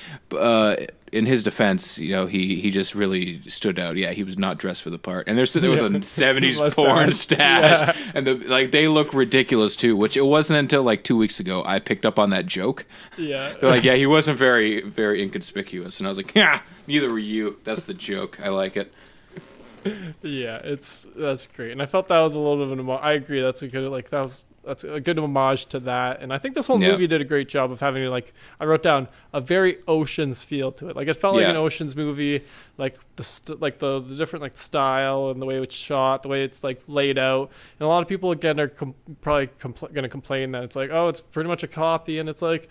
in his defense, he just really stood out. Yeah, he was not dressed for the part, and they're sitting there with a '70s porn stash, and they look ridiculous too. Which it wasn't until like 2 weeks ago I picked up on that joke. Yeah, they're like, he wasn't very, very inconspicuous, and I was like, neither were you. That's the joke. I like it. Yeah, that's great, and I felt that was a little bit of I agree. That's a good that was that's a good homage to that. And I think this whole movie did a great job of having, like, I wrote down a very Oceans feel to it. Like, it felt like an Oceans movie, like the different like style and the way it's shot, the way it's like laid out. And a lot of people again are probably going to complain that it's like, oh, it's pretty much a copy, and it's like.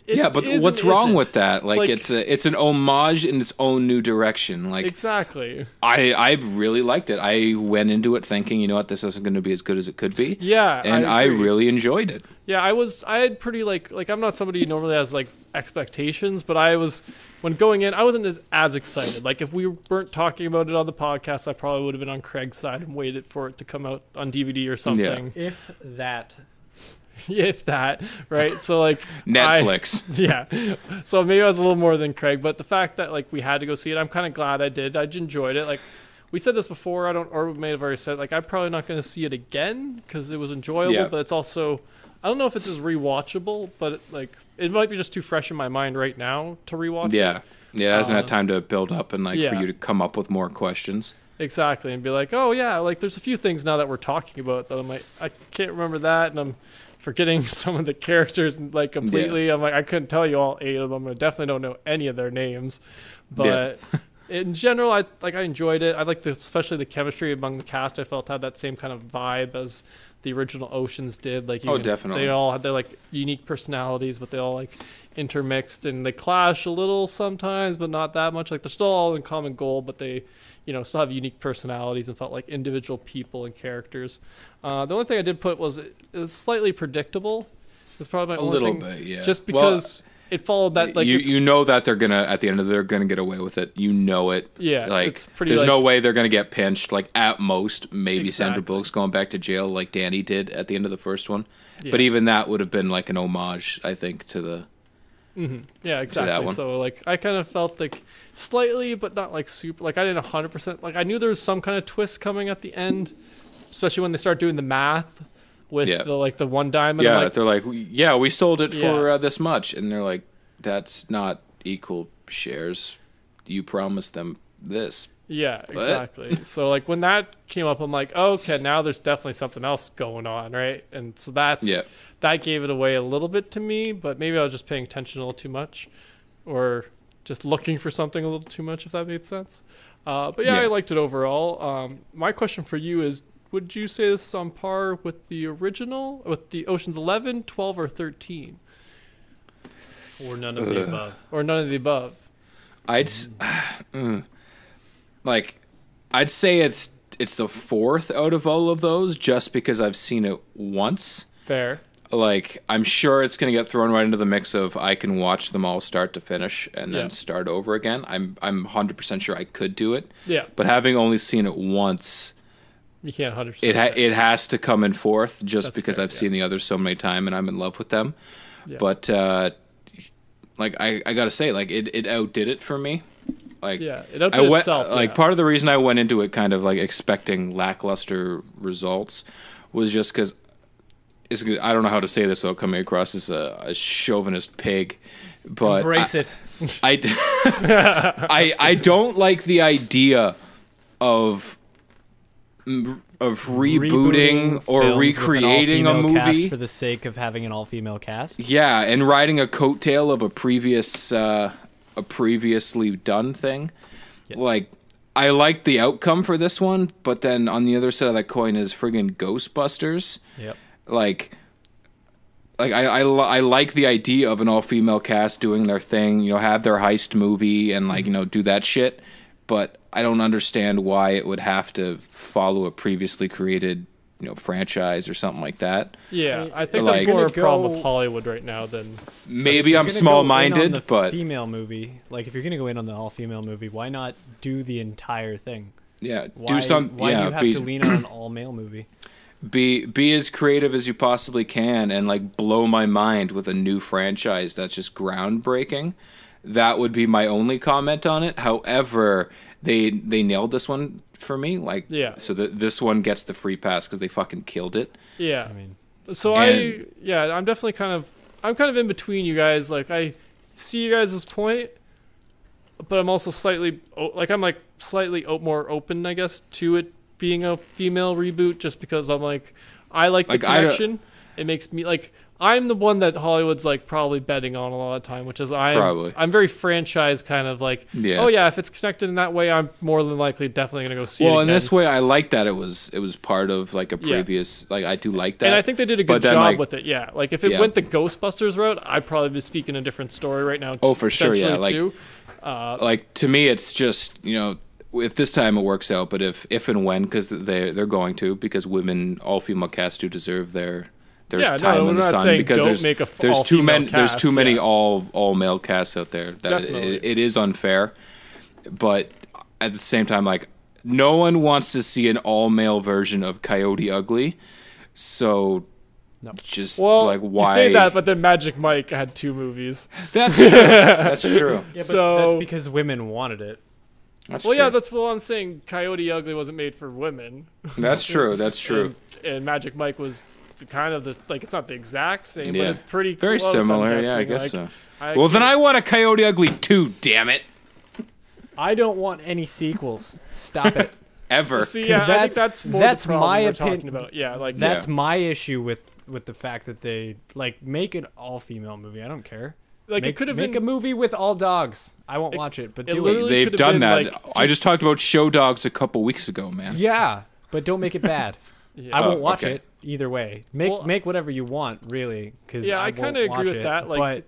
But what's wrong with that? Like it's an homage in its own new direction. Like exactly. I really liked it. I went into it thinking, you know what, this isn't going to be as good as it could be. Yeah, and I really enjoyed it. Yeah, I had pretty like I'm not somebody who normally has like expectations, but when going in, I wasn't as excited. Like if we weren't talking about it on the podcast, I probably would have been on Craig's side and waited for it to come out on DVD or something. Yeah. If that. If that, right? So like Netflix. So maybe I was a little more than Craig, but the fact that like we had to go see it, I'm kind of glad I did. I enjoyed it. Like we said this before, or we may have already said, like I'm probably not going to see it again because it was enjoyable, but it's also, I don't know if it's as rewatchable, but it might be just too fresh in my mind right now to rewatch it. Yeah, it hasn't had time to build up and for you to come up with more questions. Exactly, and be like, oh yeah, like there's a few things now that we're talking about that I'm like, I can't remember that, and I'm forgetting some of the characters like completely. I'm like, I couldn't tell you all 8 of them. I definitely don't know any of their names, but in general, I enjoyed it. I liked especially the chemistry among the cast. I felt had that same kind of vibe as the original Oceans did. Like, definitely. They all had their like unique personalities, but they all like intermixed and they clash a little sometimes, but not that much. Like they're still all in common goal, but they, still have unique personalities and felt like individual people and characters. The only thing I did put was it was slightly predictable. It's probably my only thing. A little bit, yeah. Just because it followed that, like you know that they're gonna at the end of they're gonna get away with it. You know it. Yeah, like it's pretty. There's no way they're gonna get pinched. Like at most, maybe Sandra Bullock's going back to jail, like Danny did at the end of the first one. Yeah. But even that would have been like an homage, I think, to the. Mm-hmm. Yeah, exactly. That one. So like I kind of felt like slightly, but not like super. Like I didn't 100%. Like I knew there was some kind of twist coming at the end, especially when they start doing the math with the one diamond. Yeah, they're like, we sold it for this much, and they're like, that's not equal shares. You promised them this. Yeah, exactly. So like when that came up, I'm like, oh, okay, now there's definitely something else going on, right? And so that gave it away a little bit to me, but maybe I was just paying attention a little too much, or just looking for something a little too much, if that made sense. But I liked it overall. My question for you is, would you say this is on par with the original, with the Ocean's 11, 12, or 13? Or none of the above? Or none of the above. I'd say it's the 4th out of all of those, just because I've seen it once. Fair. Like, I'm sure it's going to get thrown right into the mix of I can watch them all start to finish and then start over again. I'm 100% sure I could do it. Yeah. But having only seen it once, you can't 100%. It has to come in 4th, just That's because fair, I've seen the others so many times and I'm in love with them. Yeah. But I got to say, like, it outdid it for me. Like, it outdid itself. Like, part of the reason I went into it kind of like expecting lackluster results was just because I don't know how to say this without coming across as a chauvinist pig, but embrace it. I don't like the idea of rebooting or recreating a movie cast for the sake of having an all-female cast. Yeah, and riding a coattail of a previously done thing. Yes. Like, I like the outcome for this one, but then on the other side of that coin is friggin' Ghostbusters. Yep. Like I like the idea of an all-female cast doing their thing, have their heist movie and do that shit, but I don't understand why it would have to follow a previously created franchise or something like that. Yeah, I think that's more a problem with Hollywood right now than maybe I'm small-minded, but female movie. Like if you're gonna go in on the all-female movie, why not do the entire thing? Yeah, why do you have to lean on an all-male movie? Be as creative as you possibly can and like blow my mind with a new franchise that's just groundbreaking. That would be my only comment on it. However, they nailed this one for me. Like, so this one gets the free pass because they fucking killed it. Yeah. I mean, so I'm definitely kind of in between you guys. Like, I see you guys' point, but I'm also slightly more open, I guess, to it being a female reboot, just because I'm like, I like the connection. it makes me like I'm the one that Hollywood's like probably betting on a lot of time, which is I'm very franchise kind of like, oh yeah, if it's connected in that way, I'm more than likely definitely gonna go see it. Well, in this way, I like that it was part of like a previous like I do like that, and I think they did a good job with it. Yeah, like if it went the Ghostbusters route, I'd probably be speaking a different story right now. Oh, for sure, yeah. Like, too. Like to me, it's just if this time it works out, but if and when, because they're going to, because all female casts do deserve their time in the sun, because there's too many all male casts out there that it is unfair. But at the same time, like no one wants to see an all male version of Coyote Ugly, so just like why you say that, but then Magic Mike had 2 movies. That's true. That's true. Yeah, but that's because women wanted it. That's true. Yeah, that's what I'm saying. Coyote Ugly wasn't made for women. That's true. That's true. And Magic Mike was kind of it's not the exact same, but it's pretty very close, similar. Yeah, I guess so. Well, then I want a Coyote Ugly 2. Damn it! I don't want any sequels. Stop it. Ever. See, I think that's more the problem my we're opinion. talking about. Yeah, like that's my issue with the fact that they like make an all-female movie. I don't care. Like it could have been a movie with all dogs. I won't watch it, but do it. They've done that. Like, I just talked about Show Dogs a couple weeks ago, man. Yeah, but don't make it bad. I won't watch it either way. Make whatever you want, really. Because I kind of agree with that. Like,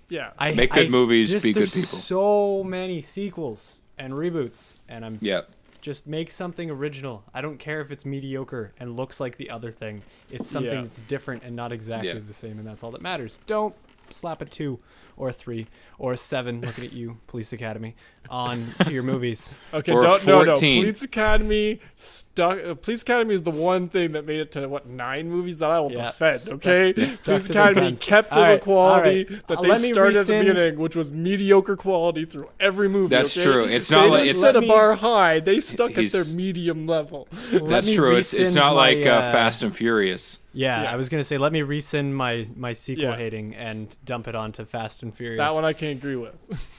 but make good movies, be good there's people. So many sequels and reboots, and I'm yeah. Just make something original. I don't care if it's mediocre and looks like the other thing. It's something that's different and not exactly the same, and that's all that matters. Don't slap a 2 or a 3 or a 7, looking at you, Police Academy, on to your movies. Okay, or no. Police Academy Police Academy is the one thing that made it to 9 movies that I will defend. Okay, Police Academy kept to the quality that they started at the beginning, which was mediocre quality through every movie. That's true. It's not like it's set a bar high. They stuck at their medium level. That's true. It's not like Fast and Furious. Yeah, I was gonna say let me rescind my sequel hating and dump it onto Fast and Furious. That one I can agree with.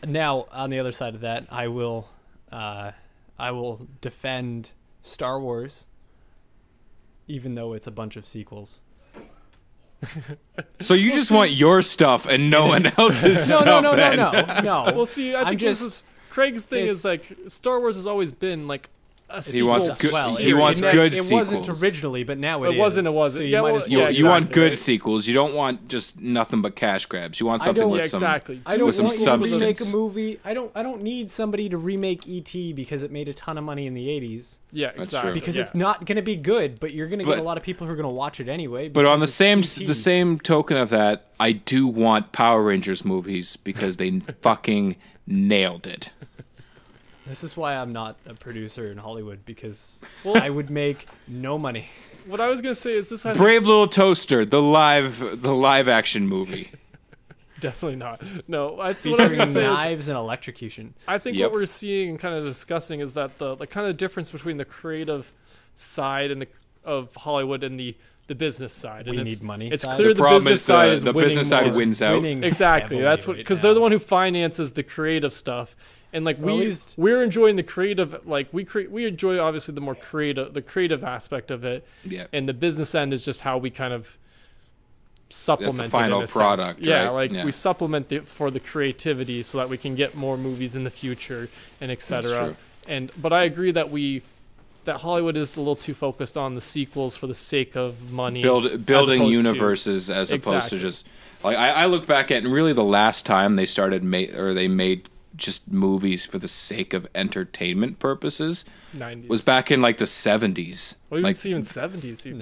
Now, on the other side of that, I will defend Star Wars, even though it's a bunch of sequels. So you just want your stuff and no one else's stuff? No. Well, see, I think Craig's thing is like Star Wars has always been like. He wants good. Good sequels. It wasn't originally, but now it is. It wasn't. So you want good sequels. You don't want just nothing but cash grabs. You want something with some. Exactly. I don't with some want substance. To remake a movie. I don't need somebody to remake E.T. because it made a ton of money in the 80s. Yeah, exactly. Because it's not going to be good, but you're going to get a lot of people who are going to watch it anyway. But on the same token of that, I do want Power Rangers movies because they fucking nailed it. This is why I'm not a producer in Hollywood, because I would make no money. What I was gonna say is this: Brave Little Toaster, the live action movie. Definitely not. No, featuring knives and electrocution. I think what we're seeing and kind of discussing is that the kind of difference between the creative side and of Hollywood and the business side. We need money. It's clear the business side is the business side wins out. Exactly. That's what because they're the one who finances the creative stuff. And like we're enjoying the creative, like we enjoy obviously the more creative aspect of it. Yeah. And the business end is just how we kind of supplement the final product. Right? Yeah, like we supplement it for the creativity so that we can get more movies in the future and etc. But I agree that that Hollywood is a little too focused on the sequels for the sake of money, building universes as opposed to just like I look back at and really the last time they made just movies for the sake of entertainment purposes 90s. Was back in like the 70s. Well, even 70s even.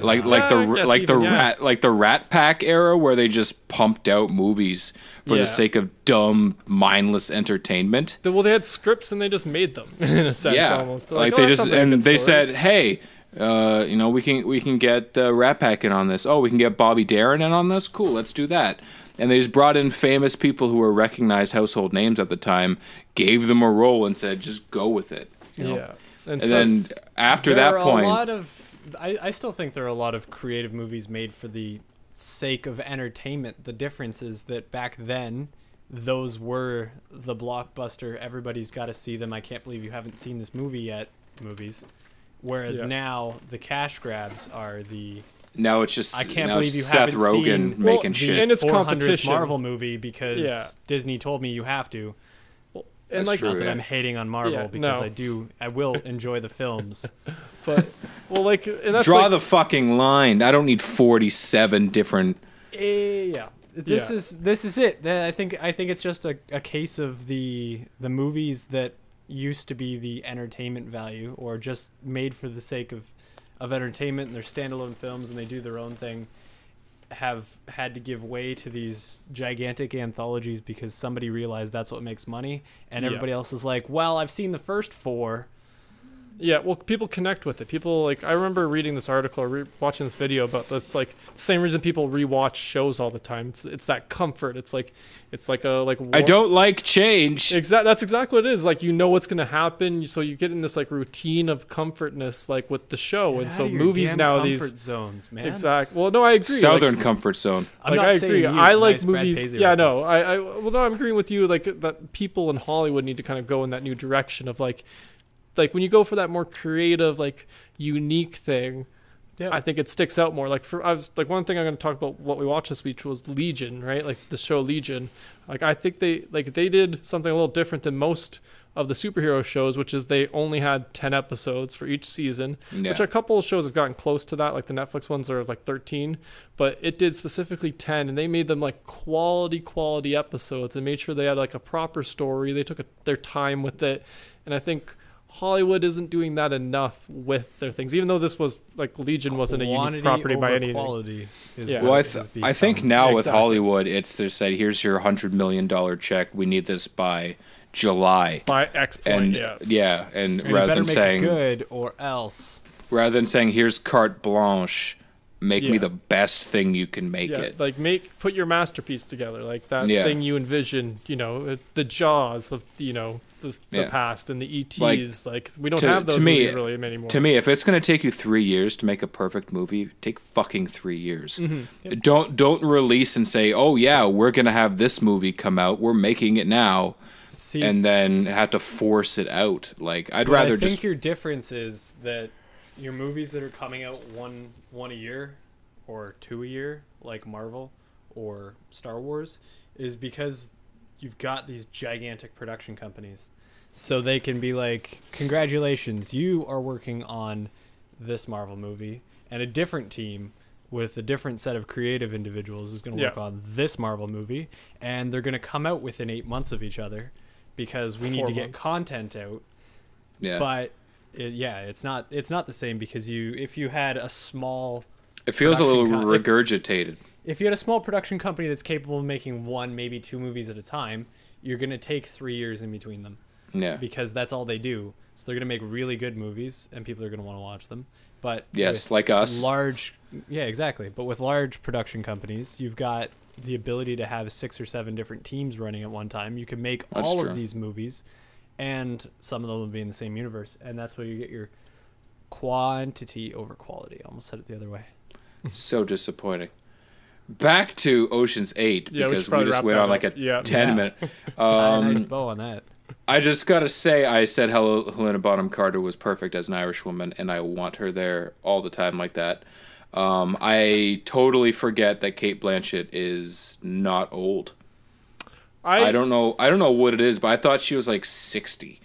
Like the Rat Pack era where they just pumped out movies for the sake of dumb mindless entertainment. Well, they had scripts and they just made them in a sense almost. They said, "Hey, we can get Rat Pack in on this. Oh, we can get Bobby Darin in on this. Cool, let's do that." And they just brought in famous people who were recognized household names at the time, gave them a role, and said, "Just go with it." You know? Yeah. And then after that point, I still think there are a lot of creative movies made for the sake of entertainment. The difference is that back then, those were the blockbuster. Everybody's got to see them. I can't believe you haven't seen this movie yet. Movies. Whereas now the cash grabs are the Now it's just I can't now believe you Seth haven't Rogen seen making the shit. And it's 400th competition. Marvel movie because Yeah. Disney told me you have to. And That's like, true. Not that yeah. I'm hating on Marvel Yeah, because no. I will enjoy the films. but well, like, and that's Draw like, the fucking line. I don't need 47 different. Yeah. This Yeah. is it. I think it's just a case of the movies that used to be the entertainment value or just made for the sake of entertainment, and they're standalone films and they do their own thing, have had to give way to these gigantic anthologies because somebody realized that's what makes money, and everybody else is like, well, I've seen the first 4. Yeah, well, people connect with it. People, like, I remember reading this article or watching this video about that's like the same reason people rewatch shows all the time. It's that comfort. It's like I don't like change. That's exactly what it is. Like, you know what's gonna happen, so you get in this like routine of comfortness, like with the show. Get and out so of your movies damn nowadays, comfort zones, man. exactly. Well, no, I agree. Southern like, comfort zone. I'm not I saying agree. you, I like nice Brad movies. Paisley Yeah, reference. no, well, no, I'm agreeing with you. Like that, people in Hollywood need to kind of go in that new direction of like when you go for that more creative, like unique thing. Yeah. I think it sticks out more. Like I was like, one thing I'm going to talk about what we watched this week was Legion, right? Like the show Legion. Like I think they did something a little different than most of the superhero shows, which is they only had 10 episodes for each season, which a couple of shows have gotten close to that. Like the Netflix ones are like 13, but it did specifically 10, and they made them like quality episodes and made sure they had like a proper story. They took their time with it, and I think Hollywood isn't doing that enough with their things, even though this was like Legion wasn't a unique property by anything. Quality is Yeah. Well, what I think now with Exactly. Hollywood, it's they said, here's your $100 million check. We need this by July. By X point, And and and rather you better than make saying it good or else. here's carte blanche, make me Yeah. the best thing you can make it. like put your masterpiece together, like that Yeah. thing you envision. You know, the Jaws of the Yeah. past and the ETs. Like we don't to- have those to me- movies really anymore. To me, if it's going to take you 3 years to make a perfect movie, take fucking 3 years. Mm-hmm. Don't release and say, oh yeah, we're going to have this movie come out. We're making it now. See, And then have to force it out. Like I'd but rather I think just your difference is that your movies that are coming out one a year or 2 a year, like Marvel or Star Wars, is because you've got these gigantic production companies. So they can be like, congratulations, you are working on this Marvel movie, and a different team with a different set of creative individuals is going to work on this Marvel movie, and they're going to come out within 8 months of each other because we need 4 to get months. content out. yeah. But it's not the same because if you had a small It feels a little production regurgitated. if you had a small production company that's capable of making 1, maybe 2 movies at a time, you're going to take 3 years in between them. Yeah. Because that's all they do. So they're going to make really good movies and people are going to want to watch them. But Yes, with like us. Yeah, exactly. But with large production companies, you've got the ability to have 6 or 7 different teams running at one time. You can make That's all true. of these movies, and some of them will be in the same universe. And that's where you get your quantity over quality. I almost said it the other way. So disappointing. Back to Ocean's 8 Yeah, we because should we probably just wrap went that on like a up. Yeah. 10-minute. Nice bow on that. I just gotta say, I said Helena Bonham Carter was perfect as an Irish woman, and I want her there all the time like that. I totally forget that Cate Blanchett is not old. I don't know what it is, but I thought she was like 60.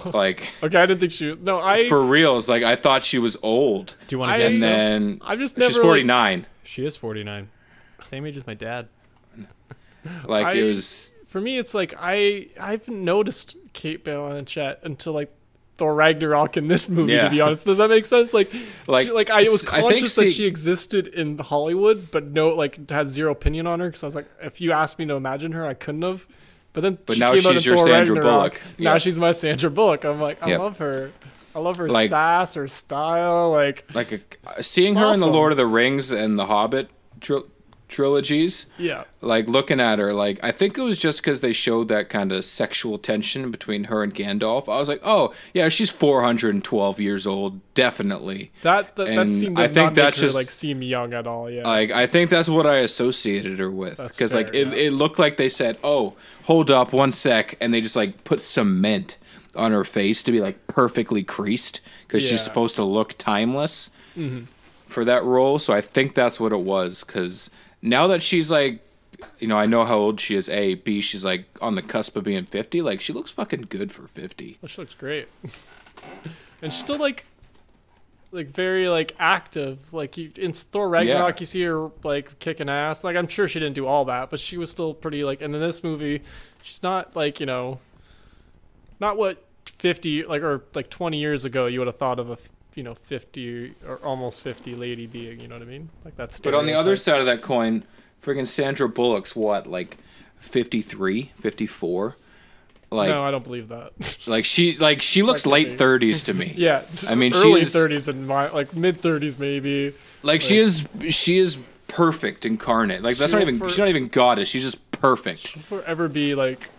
Like Okay, I didn't think she. No, for reals, like I thought she was old. Do you want to I- guess? And though? then I've just she's never, 49. She is 49. Same age as my dad. Like it was. For me, it's like I haven't noticed Cate Blanchett until like Thor Ragnarok in this movie. Yeah. To be honest, does that make sense? Like I was I think conscious that see- she existed in Hollywood, but had zero opinion on her because I was like, if you asked me to imagine her, I couldn't have. But then she now came out she's in your Thor Sandra Ragnarok. Bullock. Now Yeah. she's my Sandra Bullock. I'm like, I Yeah. love her. I love her Like- sass, her style. Like Seeing It's her in the awesome. Lord of the Rings and the Hobbit trilogies, yeah. like looking at her, like I think it was just because they showed that kind of sexual tension between her and Gandalf. I was like, oh yeah, she's 412 years old, definitely. That And scene I does think not make that's her just- like seem young at all. Yeah. Like I think that's what I associated her with, That's because like fair, it looked like they said, oh, hold up 1 sec, and they just like put cement on her face to be like perfectly creased because Yeah. she's supposed to look timeless. for that role, so I think that's what it was. Because now that she's like, you know, I know how old she is. A, B, she's like on the cusp of being 50. Like, she looks fucking good for 50. She looks great, and she's still like very like active. Like in Thor Ragnarok, you see her like kicking ass. Like, I'm sure she didn't do all that, but she was still pretty like. And in this movie, she's not like, you know, not what 50 like or like 20 years ago you would have thought of a, you know, 50 or almost 50 lady being, you know what I mean? Like that's. But on the other side of that coin, friggin' Sandra Bullock's what, like 53, 54? Like, no, I don't believe that. she looks late 30s to me. Yeah, I mean, early she's 30s and like mid 30s maybe. Like, she is perfect incarnate. Like, that's she's not even goddess. She's just perfect. She'll forever be like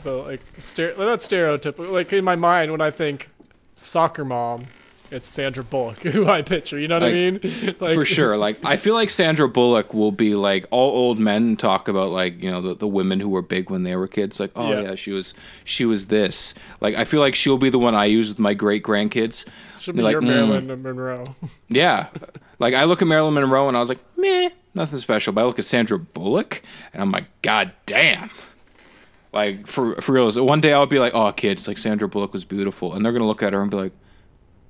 the like not stereotypical. Like in my mind when I think soccer mom, it's Sandra Bullock who I picture. You know what I mean? Like, for sure. Like, I feel like Sandra Bullock will be like all old men talk about, like, you know, the women who were big when they were kids. Like, oh yeah, she was this. Like, I feel like she'll be the one I use with my great grandkids. She'll be like, your Marilyn Monroe. Yeah. Like, I look at Marilyn Monroe and I was like, meh, nothing special. But I look at Sandra Bullock and I'm like, god damn. Like, for real. One day I'll be like, oh, kids, like, Sandra Bullock was beautiful. And they're going to look at her and be like,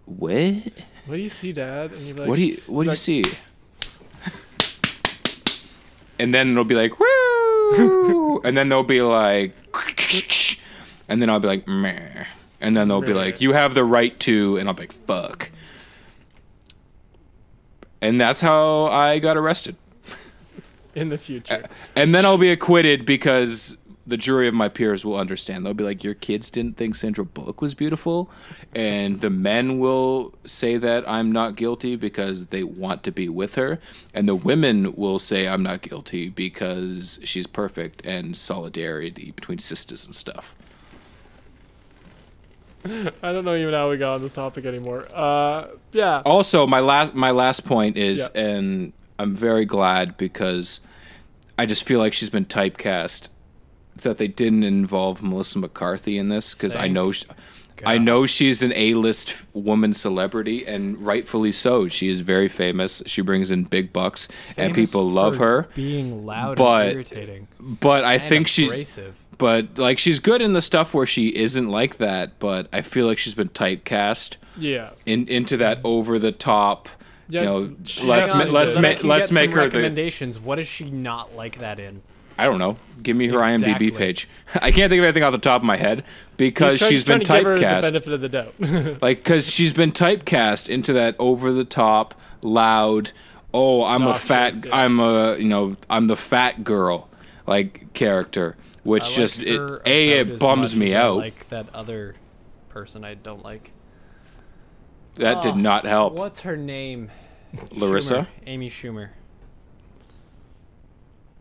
what? What do you see, Dad? And you're like, what do you see? And then it'll be like, woo! And then they'll be like, and then I'll be like, meh. And then they'll be like, you have the right to, and I'll be like, fuck. And that's how I got arrested. In the future. And then I'll be acquitted because the jury of my peers will understand. They'll be like, your kids didn't think Sandra Bullock was beautiful. And the men will say that I'm not guilty because they want to be with her. And the women will say I'm not guilty because she's perfect and solidarity between sisters and stuff. I don't know even how we got on this topic anymore. Yeah. Also, my last point is, and I'm very glad because I just feel like she's been typecast, that they didn't involve Melissa McCarthy in this, because I know she's an A-list woman celebrity, and rightfully so. She is very famous. She brings in big bucks, and people love her. Being loud and irritating. But I think abrasive. But like, she's good in the stuff where she isn't like that. But I feel like she's been typecast. Yeah. Into that over the top. Yeah, you know, let's make her recommendations. What is she not like that in? I don't know. Give me her IMDb page. I can't think of anything off the top of my head because she's been typecast. Give her the benefit of the doubt. Like, because she's been typecast into that over the top, loud. Oh, I'm a fat. Yeah. I'm the fat girl, like, character, which it bums me out. Like that other person I don't like. That did not help. What's her name? Larissa? Amy Schumer.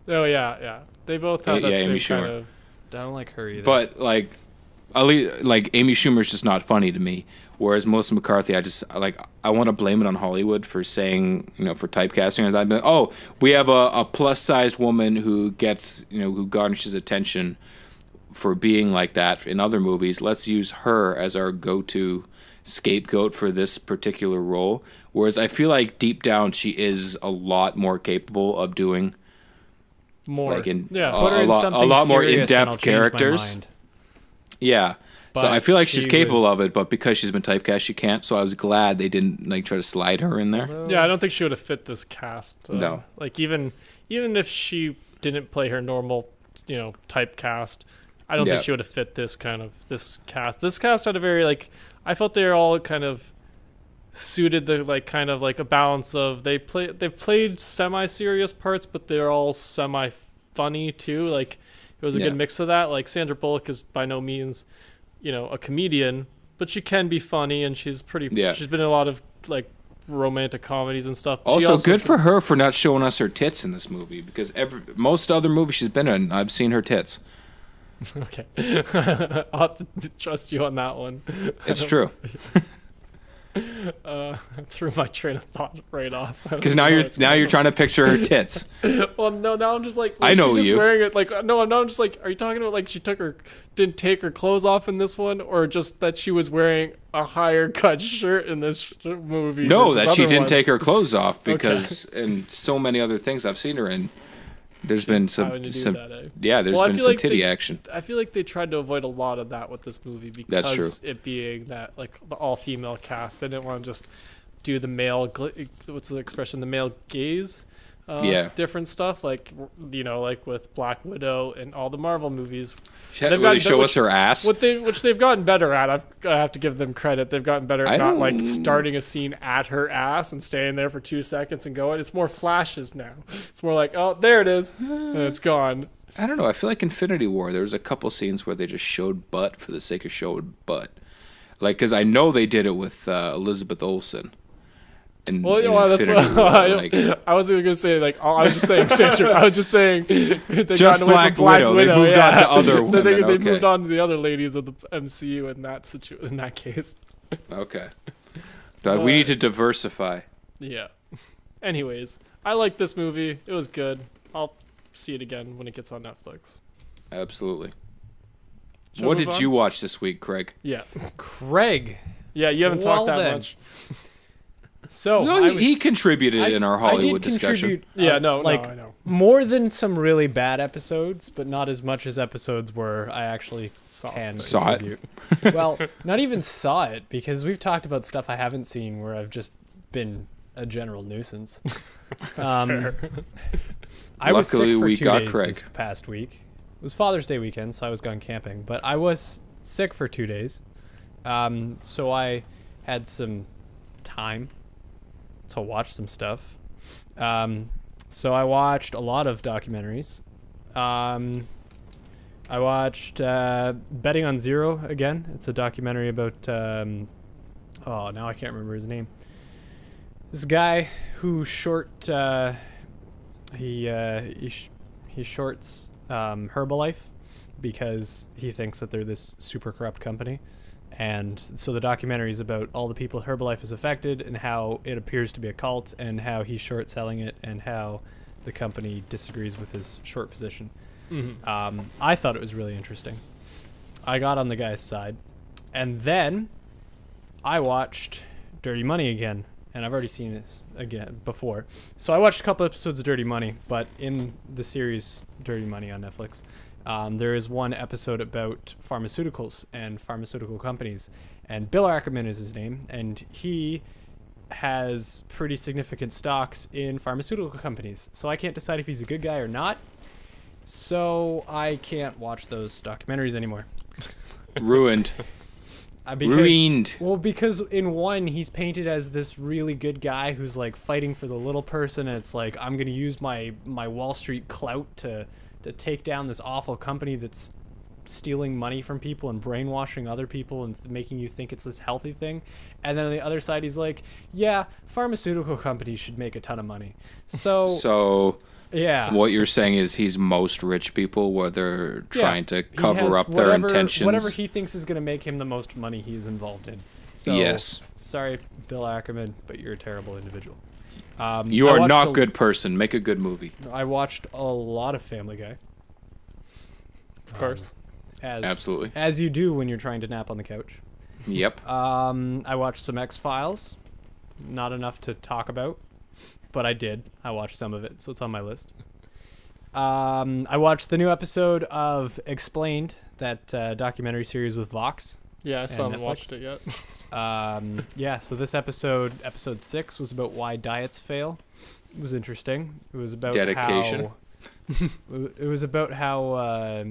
Oh yeah. They both have that Amy same Schumer. kind of. I don't like her either. But like Amy Schumer's just not funny to me. Whereas Melissa McCarthy, I want to blame it on Hollywood for saying, for typecasting. As I've been, we have a plus-sized woman who gets, who garnishes attention for being like that in other movies. Let's use her as our go-to scapegoat for this particular role. Whereas I feel like deep down she is a lot more capable of doing more, like in yeah, a lot more in-depth characters. Yeah. But so I feel like she's capable of it, but because she's been typecast, she can't. So I was glad they didn't try to slide her in there. Yeah, I don't think she would have fit this cast. No. Like even if she didn't play her normal, typecast, I don't think she would have fit this cast. This cast had a very I felt they were all kind of suited the kind of a balance of they've played semi-serious parts, but they're all semi-funny too. It was a good mix of that. Like Sandra Bullock is by no means a comedian, but she can be funny, and she's pretty. Yeah. She's been in a lot of romantic comedies and stuff. Also, good for her for not showing us her tits in this movie, because most other movies she's been in, I've seen her tits. Okay, I'll have to trust you on that one. It's true. Threw my train of thought right off. Because now you're trying to picture her tits. Well, no, now I'm just like, I know she just you. wearing it like no, I'm just like, are you talking about like she didn't take her clothes off in this one, or just that she was wearing a higher cut shirt in this movie? No, that she other didn't ones? take her clothes off because in so many other things I've seen her in, there's been some there's been I feel some titty like action. I feel like they tried to avoid a lot of that with this movie because That's true. it being that like the all female cast, they didn't want to just do the male what's the expression, the male gaze. Different stuff like like with Black Widow and all the Marvel movies. They show us her ass. Which they've gotten better at. I have to give them credit. They've gotten better at not like starting a scene at her ass and staying there for 2 seconds and going. It's more flashes now. It's more like, oh, there it is, and it's gone. I don't know. I feel like Infinity War, there was a couple scenes where they just showed butt for the sake of showing butt. Like, because I know they did it with Elizabeth Olsen. In That's Infinity what War, I was even gonna say. Like, I was just saying, Sandra. I was just saying, they just got away Black from Black Widow. Widow. They moved on to other women. They moved on to the other ladies of the MCU in that case. Okay. We need to diversify. Yeah. Anyways, I like this movie. It was good. I'll see it again when it gets on Netflix. Absolutely. Shall What we move did on? you watch this week, Craig? Yeah. Craig. Yeah, you haven't Well talked that then. much. So No, he contributed in our Hollywood I did discussion. contribute, Yeah, no, I know. more than some really bad episodes, but not as much as episodes where I actually can Saw it. contribute. Well, not even saw it, because we've talked about stuff I haven't seen where I've just been a general nuisance. Fair. I was Luckily, sick for we 2 got days Craig. this past week. It was Father's Day weekend, so I was gone camping, but I was sick for 2 days. So I had some time to watch some stuff. So I watched a lot of documentaries. I watched Betting on Zero again. It's a documentary about now I can't remember his name. This guy who he shorts Herbalife because he thinks that they're this super corrupt company. And so the documentary is about all the people Herbalife has affected and how it appears to be a cult and how he's short selling it and how the company disagrees with his short position. Mm-hmm. I thought it was really interesting. I got on the guy's side. And then I watched Dirty Money again. And I've already seen this again before. So I watched a couple episodes of Dirty Money, but in the series Dirty Money on Netflix, there is one episode about pharmaceuticals and pharmaceutical companies, and Bill Ackerman is his name, and he has pretty significant stocks in pharmaceutical companies. So I can't decide if he's a good guy or not. So I can't watch those documentaries anymore. Ruined. Ruined. Well, because in one, he's painted as this really good guy who's like fighting for the little person, and it's like, I'm going to use my Wall Street clout to take down this awful company that's stealing money from people and brainwashing other people and making you think it's this healthy thing. And then on the other side, he's like, yeah, pharmaceutical companies should make a ton of money. So yeah, what you're saying is he's most rich people where they're trying to cover up their intentions. Whatever he thinks is going to make him the most money he's involved in. So, yes. Sorry, Bill Ackerman, but you're a terrible individual. You are not a good person. Make a good movie. I watched a lot of Family Guy. Of course. Absolutely. As you do when you're trying to nap on the couch. Yep. I watched some X-Files. Not enough to talk about, but I did. I watched some of it, so it's on my list. I watched the new episode of Explained, that documentary series with Vox. Yeah, I still haven't Netflix. watched it yet. So this episode 6, was about why diets fail. It was interesting. It was about dedication. It was about how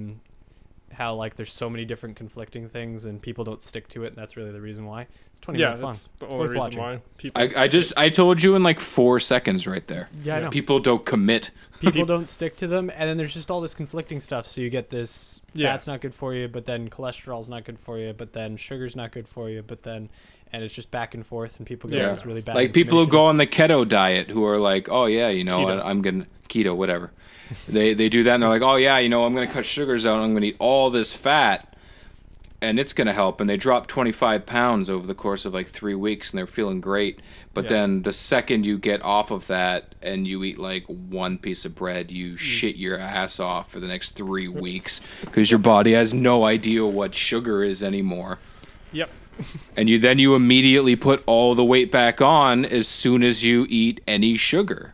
like there's so many different conflicting things and people don't stick to it, and that's really the reason why. It's 20 minutes long. That's the only reason watching. why. People I told you in like 4 seconds right there. Yeah, I know. People don't commit. People don't stick to them, and then there's just all this conflicting stuff. So you get this fat's not good for you, but then cholesterol's not good for you, but then sugar's not good for you, but then, and it's just back and forth, and people get this really bad. Like people who information. go on the keto diet who are like, oh yeah, Keto. I'm gonna keto, whatever. they do that and they're like, oh yeah, I'm gonna cut sugars out. And I'm gonna eat all this fat. and it's going to help. And they drop 25 pounds over the course of like 3 weeks, and they're feeling great. But then the second you get off of that and you eat like one piece of bread, you shit your ass off for the next 3 weeks because your body has no idea what sugar is anymore. Yep. And you immediately put all the weight back on as soon as you eat any sugar.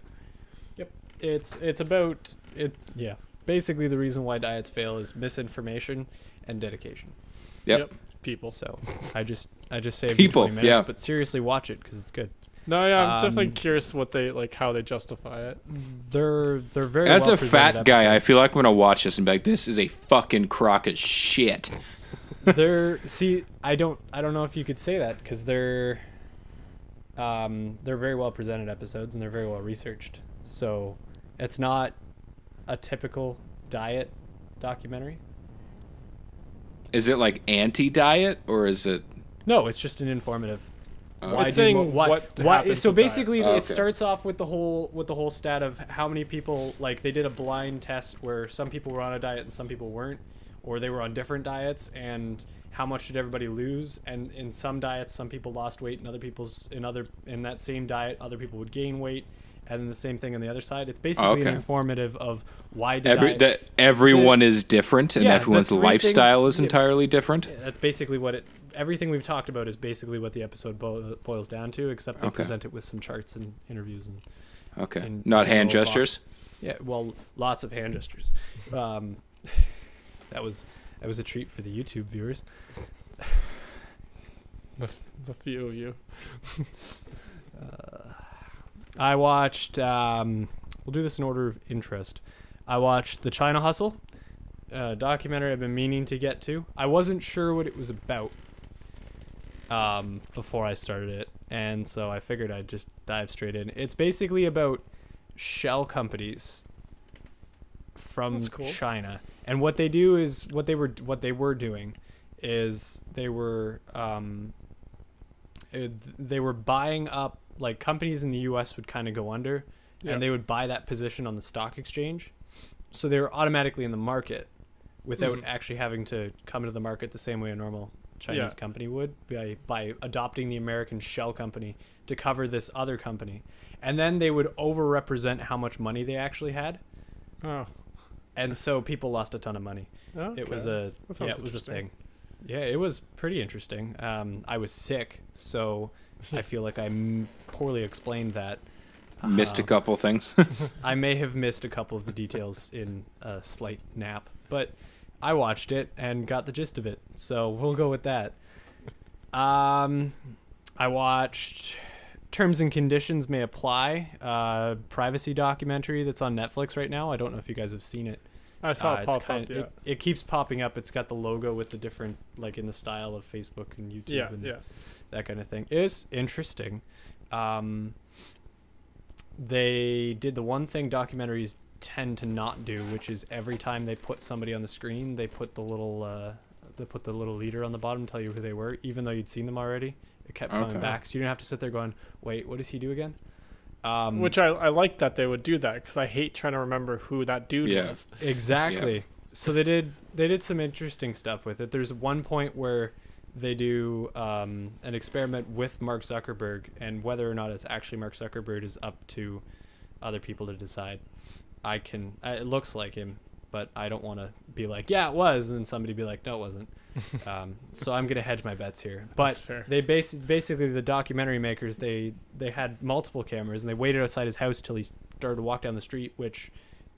Yep. It's about it. Yeah. Basically, the reason why diets fail is misinformation and dedication. Yep. People. So I just saved People, 20 minutes, yeah. but seriously, watch it because it's good. No, yeah, I'm definitely curious what they like, how they justify it. They're very. As well a fat presented guy, I episodes. feel like I'm gonna watch this and be like, "This is a fucking crock of shit." I don't know if you could say that because they're very well presented episodes and they're very well researched. So it's not a typical diet documentary. Is it like anti-diet or is it? No, it's just an informative. It's saying what happens So with basically, diets. Okay. it starts off with the whole stat of how many people, like, they did a blind test where some people were on a diet and some people weren't, or they were on different diets, and how much did everybody lose? And in some diets, some people lost weight, and in that same diet, other people would gain weight, and then the same thing on the other side. It's basically an informative of why did everyone is different and Yeah, the everyone's three lifestyle things- is entirely different. That's basically what everything we've talked about is basically what the episode boils down to, except they Okay. present it with some charts and interviews and Okay, and not hand general gestures. yeah, well, lots of hand gestures. That was a treat for the YouTube viewers. The few of you. I watched. We'll do this in order of interest. I watched The China Hustle, a documentary I've been meaning to get to. I wasn't sure what it was about before I started it, and so I figured I'd just dive straight in. It's basically about shell companies from That's cool. China, and what they do is what they were doing is they were buying up, like, companies in the US would kind of go under, Yeah. and they would buy that position on the stock exchange, so they were automatically in the market without actually having to come into the market the same way a normal Chinese company would, by adopting the American shell company to cover this other company. And then they would overrepresent how much money they actually had, Oh. and so people lost a ton of money. Okay. It was That sounds it was a interesting. thing. Yeah, it was pretty interesting. I was sick, so I feel like I poorly explained that. Missed a couple things. I may have missed a couple of the details in a slight nap, but I watched it and got the gist of it, so we'll go with that. I watched Terms and Conditions May Apply, privacy documentary that's on Netflix right now. I don't know if you guys have seen it. I saw it It's pop up, yeah. It keeps popping up. It's got the logo with the different, like, in the style of Facebook and YouTube Yeah, and yeah. that kind of thing. It's interesting. They did the one thing documentaries tend to not do, which is every time they put somebody on the screen, they put the little leader on the bottom, tell you who they were, even though you'd seen them already. It kept coming back, so you didn't have to sit there going, wait, what does he do again? Which I like that they would do that, because I hate trying to remember who that dude was. Exactly. Yeah. So they did some interesting stuff with it. There's one point where they do an experiment with Mark Zuckerberg, and whether or not it's actually Mark Zuckerberg is up to other people to decide. It looks like him, but I don't want to be like, yeah, it was, and then somebody be like, no, it wasn't. So I'm gonna hedge my bets here. But That's fair. they basically, the documentary makers, they had multiple cameras, and they waited outside his house till he started to walk down the street, which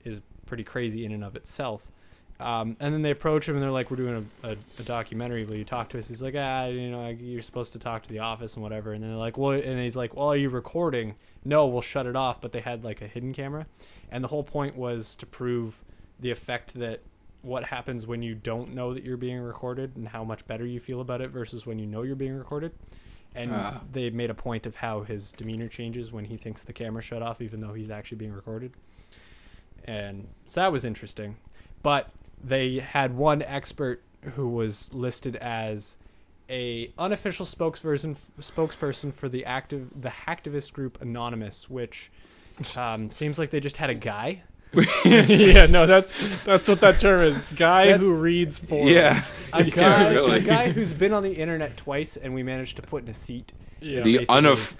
is pretty crazy in and of itself. And then they approach him and they're like, we're doing a documentary. Will you talk to us? He's like, you're supposed to talk to the office and whatever. And then they're like, well, and he's like, well, are you recording? No, we'll shut it off. But they had like a hidden camera. And the whole point was to prove the effect that what happens when you don't know that you're being recorded and how much better you feel about it versus when you know you're being recorded. And they made a point of how his demeanor changes when he thinks the camera shut off, even though he's actually being recorded. And so that was interesting. But they had one expert who was listed as a unofficial spokesperson for the hacktivist group Anonymous, which seems like they just had a guy. Yeah, no, that's what that term is. Guy who reads forums. Yeah. A guy, really. a guy who's been on the internet twice and we managed to put in a seat. Yeah.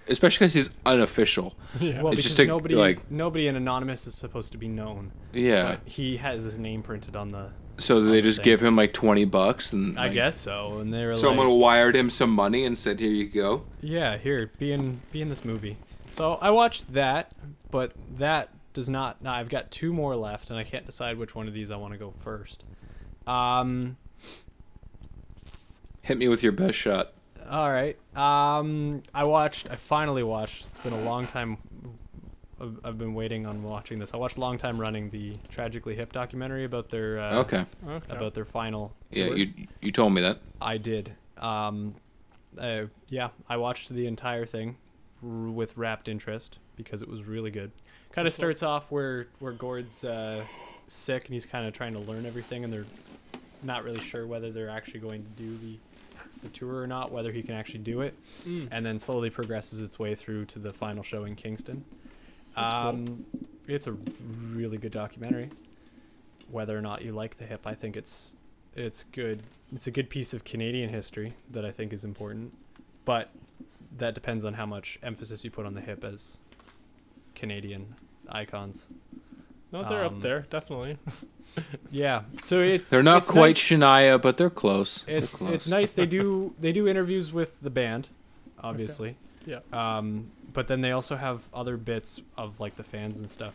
Especially because he's unofficial. Yeah. Well, It's because just nobody in Anonymous is supposed to be known. Yeah. But he has his name printed on the... So they just thing. give him like $20 and I guess so. And they were someone like... wired him some money and said, "Here you go." Yeah, here, be in this movie. So I watched that, but that does not... Now I've got 2 more left, and I can't decide which one of these I want to go first. Hit me with your best shot. All right. I finally watched, it's been a long time. I've been waiting on watching this. I watched Long Time Running, the Tragically Hip documentary about their Okay. about their final Yeah, tour. you told me that. I did. Yeah, I watched the entire thing with rapt interest because it was really good. Kind of starts off where Gord's sick and he's kind of trying to learn everything, and they're not really sure whether they're actually going to do the tour or not, whether he can actually do it, and then slowly progresses its way through to the final show in Kingston. Cool. It's a really good documentary. Whether or not you like the hip, I think it's good. It's a good piece of Canadian history that I think is important, but that depends on how much emphasis you put on the hip as Canadian icons. No, they're up there, definitely. Yeah, so They're not it's quite nice. Shania, but they're close. It's nice. They do interviews with the band, obviously. Yeah. But then they also have other bits of like the fans and stuff,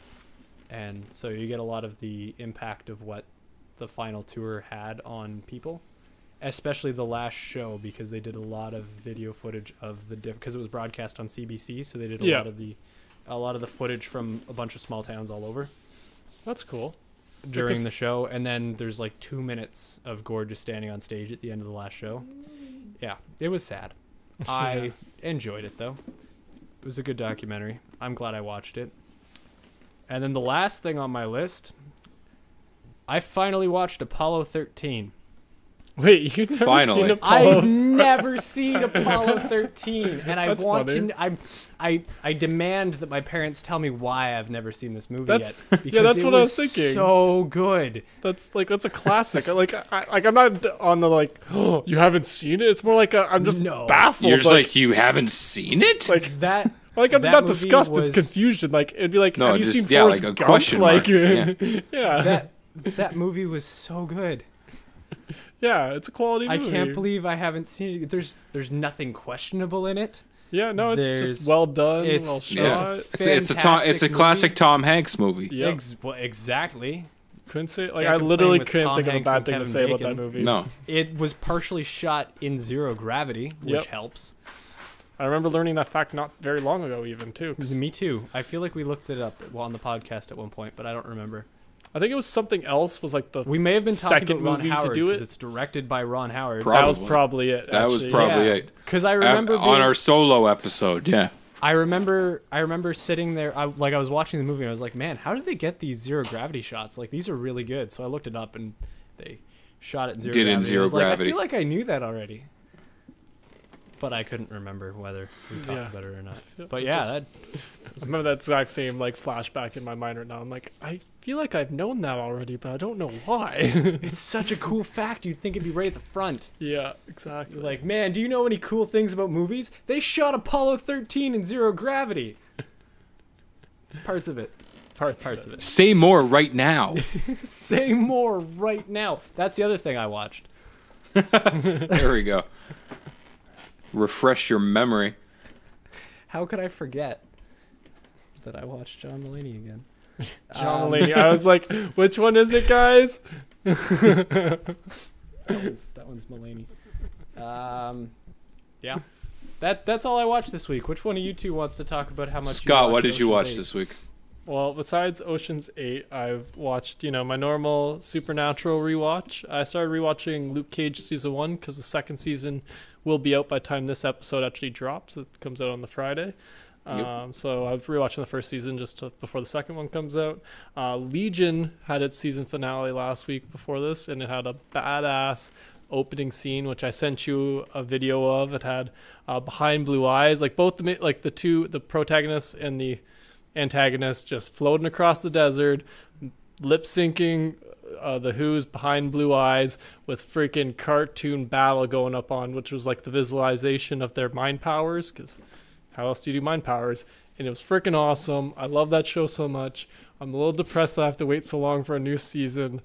and so you get a lot of the impact of what the final tour had on people, especially the last show, because they did a lot of video footage of because it was broadcast on CBC, so they did a lot of the footage from a bunch of small towns all over. That's cool. During the show, and then there's like 2 minutes of Gord just standing on stage at the end of the last show. Yeah, it was sad. I enjoyed it though. It was a good documentary. I'm glad I watched it. And then the last thing on my list, I finally watched Apollo 13. Wait, you've never Finally. seen Apollo? I've never seen Apollo 13, and I That's want funny. to. I demand that my parents tell me why I've never seen this movie That's- yet. yeah, that's it what I was thinking. So good. That's a classic. I'm not on the like, oh, you haven't seen it. It's more like I'm just No. baffled. You're just like, you haven't seen it? like That I'm that not movie disgust. It's was- confusion. Like it'd be like, No, have you just- seen yeah, Forrest like a Gump? question mark. Like, Yeah. yeah, that movie was so good. yeah. It's a quality I movie. can't believe I haven't seen it. There's nothing questionable in it. Yeah, no, it's There's- just well done, it's- well it's shot. a It's a fantastic classic movie. Tom Hanks movie. Yep. Well, exactly. Couldn't say Can't like I complain literally with couldn't Tom think of a Hanks bad and thing to Kevin say about that Bacon. movie. No. It was partially shot in zero gravity, which Yep. helps. I remember learning that fact not very long ago, even too. 'Cause Me too. I feel like we looked it up on the podcast at one point, but I don't remember. I think it was something else. Was like the We may have been talking second about Ron movie to Howard do because it? it's directed by Ron Howard. that was Probably. probably it. That was actually. probably it. Because I remember on our solo episode, yeah. I remember sitting there. I was watching the movie and I was like, man, how did they get these zero gravity shots? Like these are really good. So I looked it up and they shot it in zero Did it gravity. in And zero I was like, gravity. I feel like I knew that already, but I couldn't remember whether we talked Yeah. about it or not. feel- But yeah, I remember that exact same like flashback in my mind right now. I'm like, I feel like I've known that already, but I don't know why. it's such a cool fact. You'd think it'd be right at the front. Yeah, exactly. You're like, man, do you know any cool things about movies? They shot Apollo 13 in zero gravity. Parts of it. parts of it. Say more right now. Say more right now. That's the other thing I watched. There we go. Refresh your memory. How could I forget that I watched John Mulaney again? John Mulaney. I was like, which one is it, guys? That one's Mulaney. Yeah. That's all I watched this week. Which one of you two wants to talk about how much? Scott, you what did you watch Ocean's 8? this week? Well, besides Ocean's 8, I've watched, my normal Supernatural rewatch. I started rewatching Luke Cage Season 1 because the second season will be out by the time this episode actually drops. It comes out on the Friday. Yep. So I was rewatching the first season before the second one comes out. Legion had its season finale last week before this, and it had a badass opening scene, which I sent you a video of. It had Behind Blue Eyes, like both the protagonists and the antagonist just floating across the desert, lip syncing the Who's Behind Blue Eyes with freaking cartoon battle going up on, which was like the visualization of their mind powers, because how else do you do mind powers? And it was freaking awesome. I love that show so much. I'm a little depressed that I have to wait so long for a new season,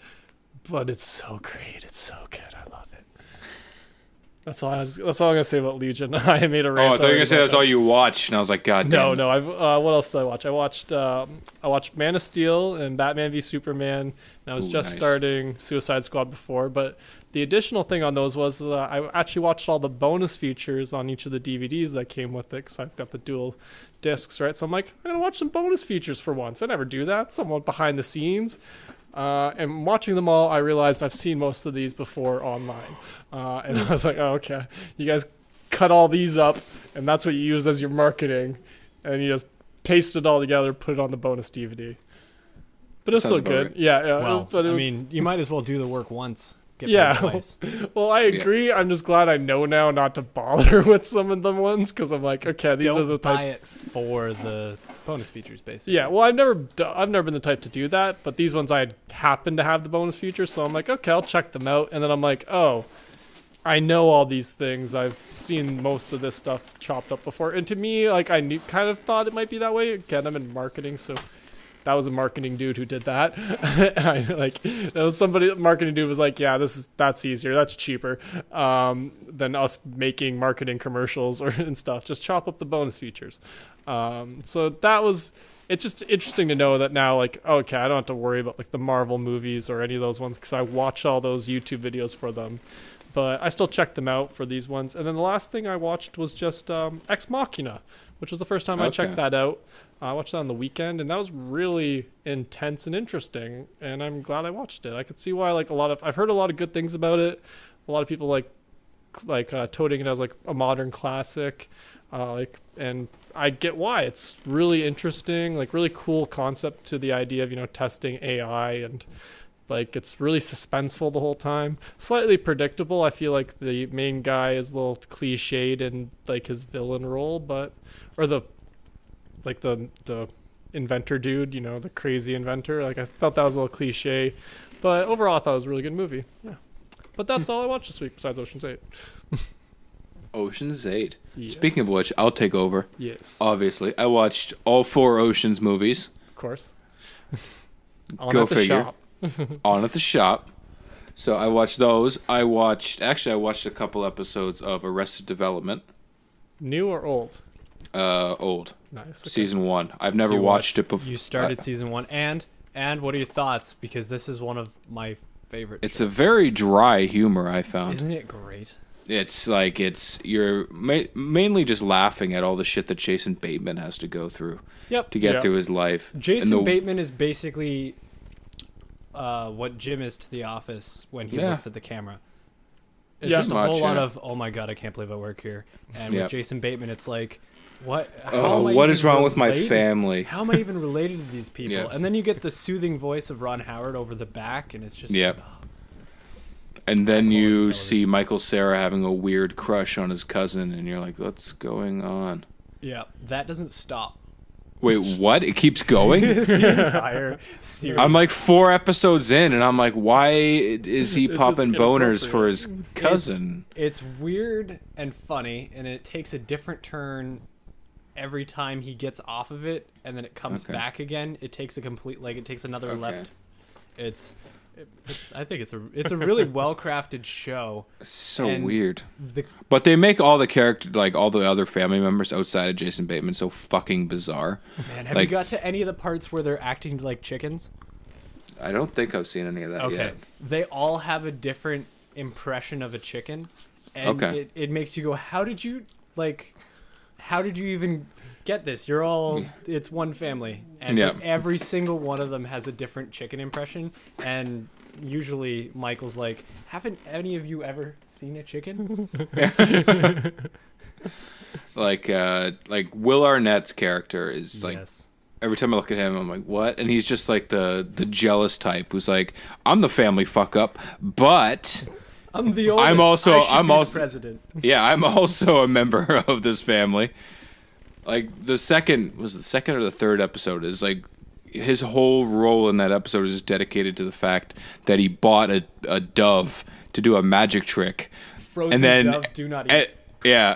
but it's so great. It's so good. I love it. That's all I'm gonna say about Legion. I made a rant. Oh, I thought you were gonna say that's all you watched, and I was like, God damn. No. What else did I watch? I watched Man of Steel and Batman v Superman. And I was just starting Suicide Squad before, but the additional thing on those was I actually watched all the bonus features on each of the DVDs that came with it, because I've got the dual discs, right? So I'm like, I'm gonna watch some bonus features for once. I never do that. Somewhat behind the scenes. And watching them all, I realized I've seen most of these before online. And I was like, oh, okay. You guys cut all these up, and that's what you use as your marketing. And you just paste it all together, put it on the bonus DVD. But it's still good. Right. Yeah. Well, but I mean, you might as well do the work once. Yeah. Well, I agree. Yeah. I'm just glad I know now not to bother with some of the ones, because I'm like, okay, these are the types. Buy it for the bonus features, basically. Yeah. Well, I've never been the type to do that, but these ones I happen to have the bonus features, so I'm like, okay, I'll check them out, and then I'm like, oh, I know all these things. I've seen most of this stuff chopped up before, and to me, like, I kind of thought it might be that way. Again, I'm in marketing, so. That was a marketing dude who did that. That was somebody. Marketing dude was like, "Yeah, that's easier. That's cheaper than us making marketing commercials and stuff. Just chop up the bonus features." So that was. It's just interesting to know that now, like, okay, I don't have to worry about like the Marvel movies or any of those ones, because I watch all those YouTube videos for them. But I still check them out for these ones. And then the last thing I watched was just Ex Machina, which was the first time I checked that out. I watched that on the weekend, and that was really intense and interesting, and I'm glad I watched it. I could see why, like, I've heard a lot of good things about it. A lot of people like toting it as like a modern classic, and I get why. It's really interesting, like really cool concept to the idea of, testing AI, and like it's really suspenseful the whole time. Slightly predictable. I feel like the main guy is a little cliched in like his villain role, the inventor dude, the crazy inventor. Like, I thought that was a little cliche, but overall I thought it was a really good movie. Yeah. But that's all I watched this week besides Ocean's 8. Ocean's 8. Yes. Speaking of which, I'll take over. Yes. Obviously. I watched all 4 Ocean's movies. Of course. Go figure. On at the shop. So I watched those. I watched a couple episodes of Arrested Development. New or old? Old. Nice. Okay. Season 1. I've never watched it before. You started season 1, and what are your thoughts? Because this is one of my favorite. It's a very dry humor, I found. Isn't it great? It's like you're mainly just laughing at all the shit that Jason Bateman has to go through. Yep. To get through his life. Jason Bateman is basically what Jim is to The Office when he looks at the camera. It's just a whole lot of, oh my god, I can't believe I work here. And with Jason Bateman, it's like, what is wrong with my family? How am I even related to these people? Yeah. And then you get the soothing voice of Ron Howard over the back, and it's just and then you see Michael Cera having a weird crush on his cousin, and you're like, what's going on? Yeah, that doesn't stop. Wait, what? It keeps going? The entire series. I'm like 4 episodes in, and I'm like, why is he popping boners for his cousin? It's weird and funny, and it takes a different turn every time he gets off of it, and then it comes back again. It takes a complete, it takes another left. I think it's a really well crafted show. So weird. But they make all the characters, like all the other family members outside of Jason Bateman, so fucking bizarre. Man, have you got to any of the parts where they're acting like chickens? I don't think I've seen any of that yet. They all have a different impression of a chicken, and it makes you go, how did you even get this? You're all, it's one family, and every single one of them has a different chicken impression, and usually Michael's like, haven't any of you ever seen a chicken? like Will Arnett's character is like, every time I look at him, I'm like, what? And he's just like the jealous type who's like, I'm the family fuck up, but I'm the oldest. I'm also president. Yeah, I'm also a member of this family. Like the second or the third episode is like his whole role in that episode is just dedicated to the fact that he bought a dove to do a magic trick. Frozen and then, dove, do not eat.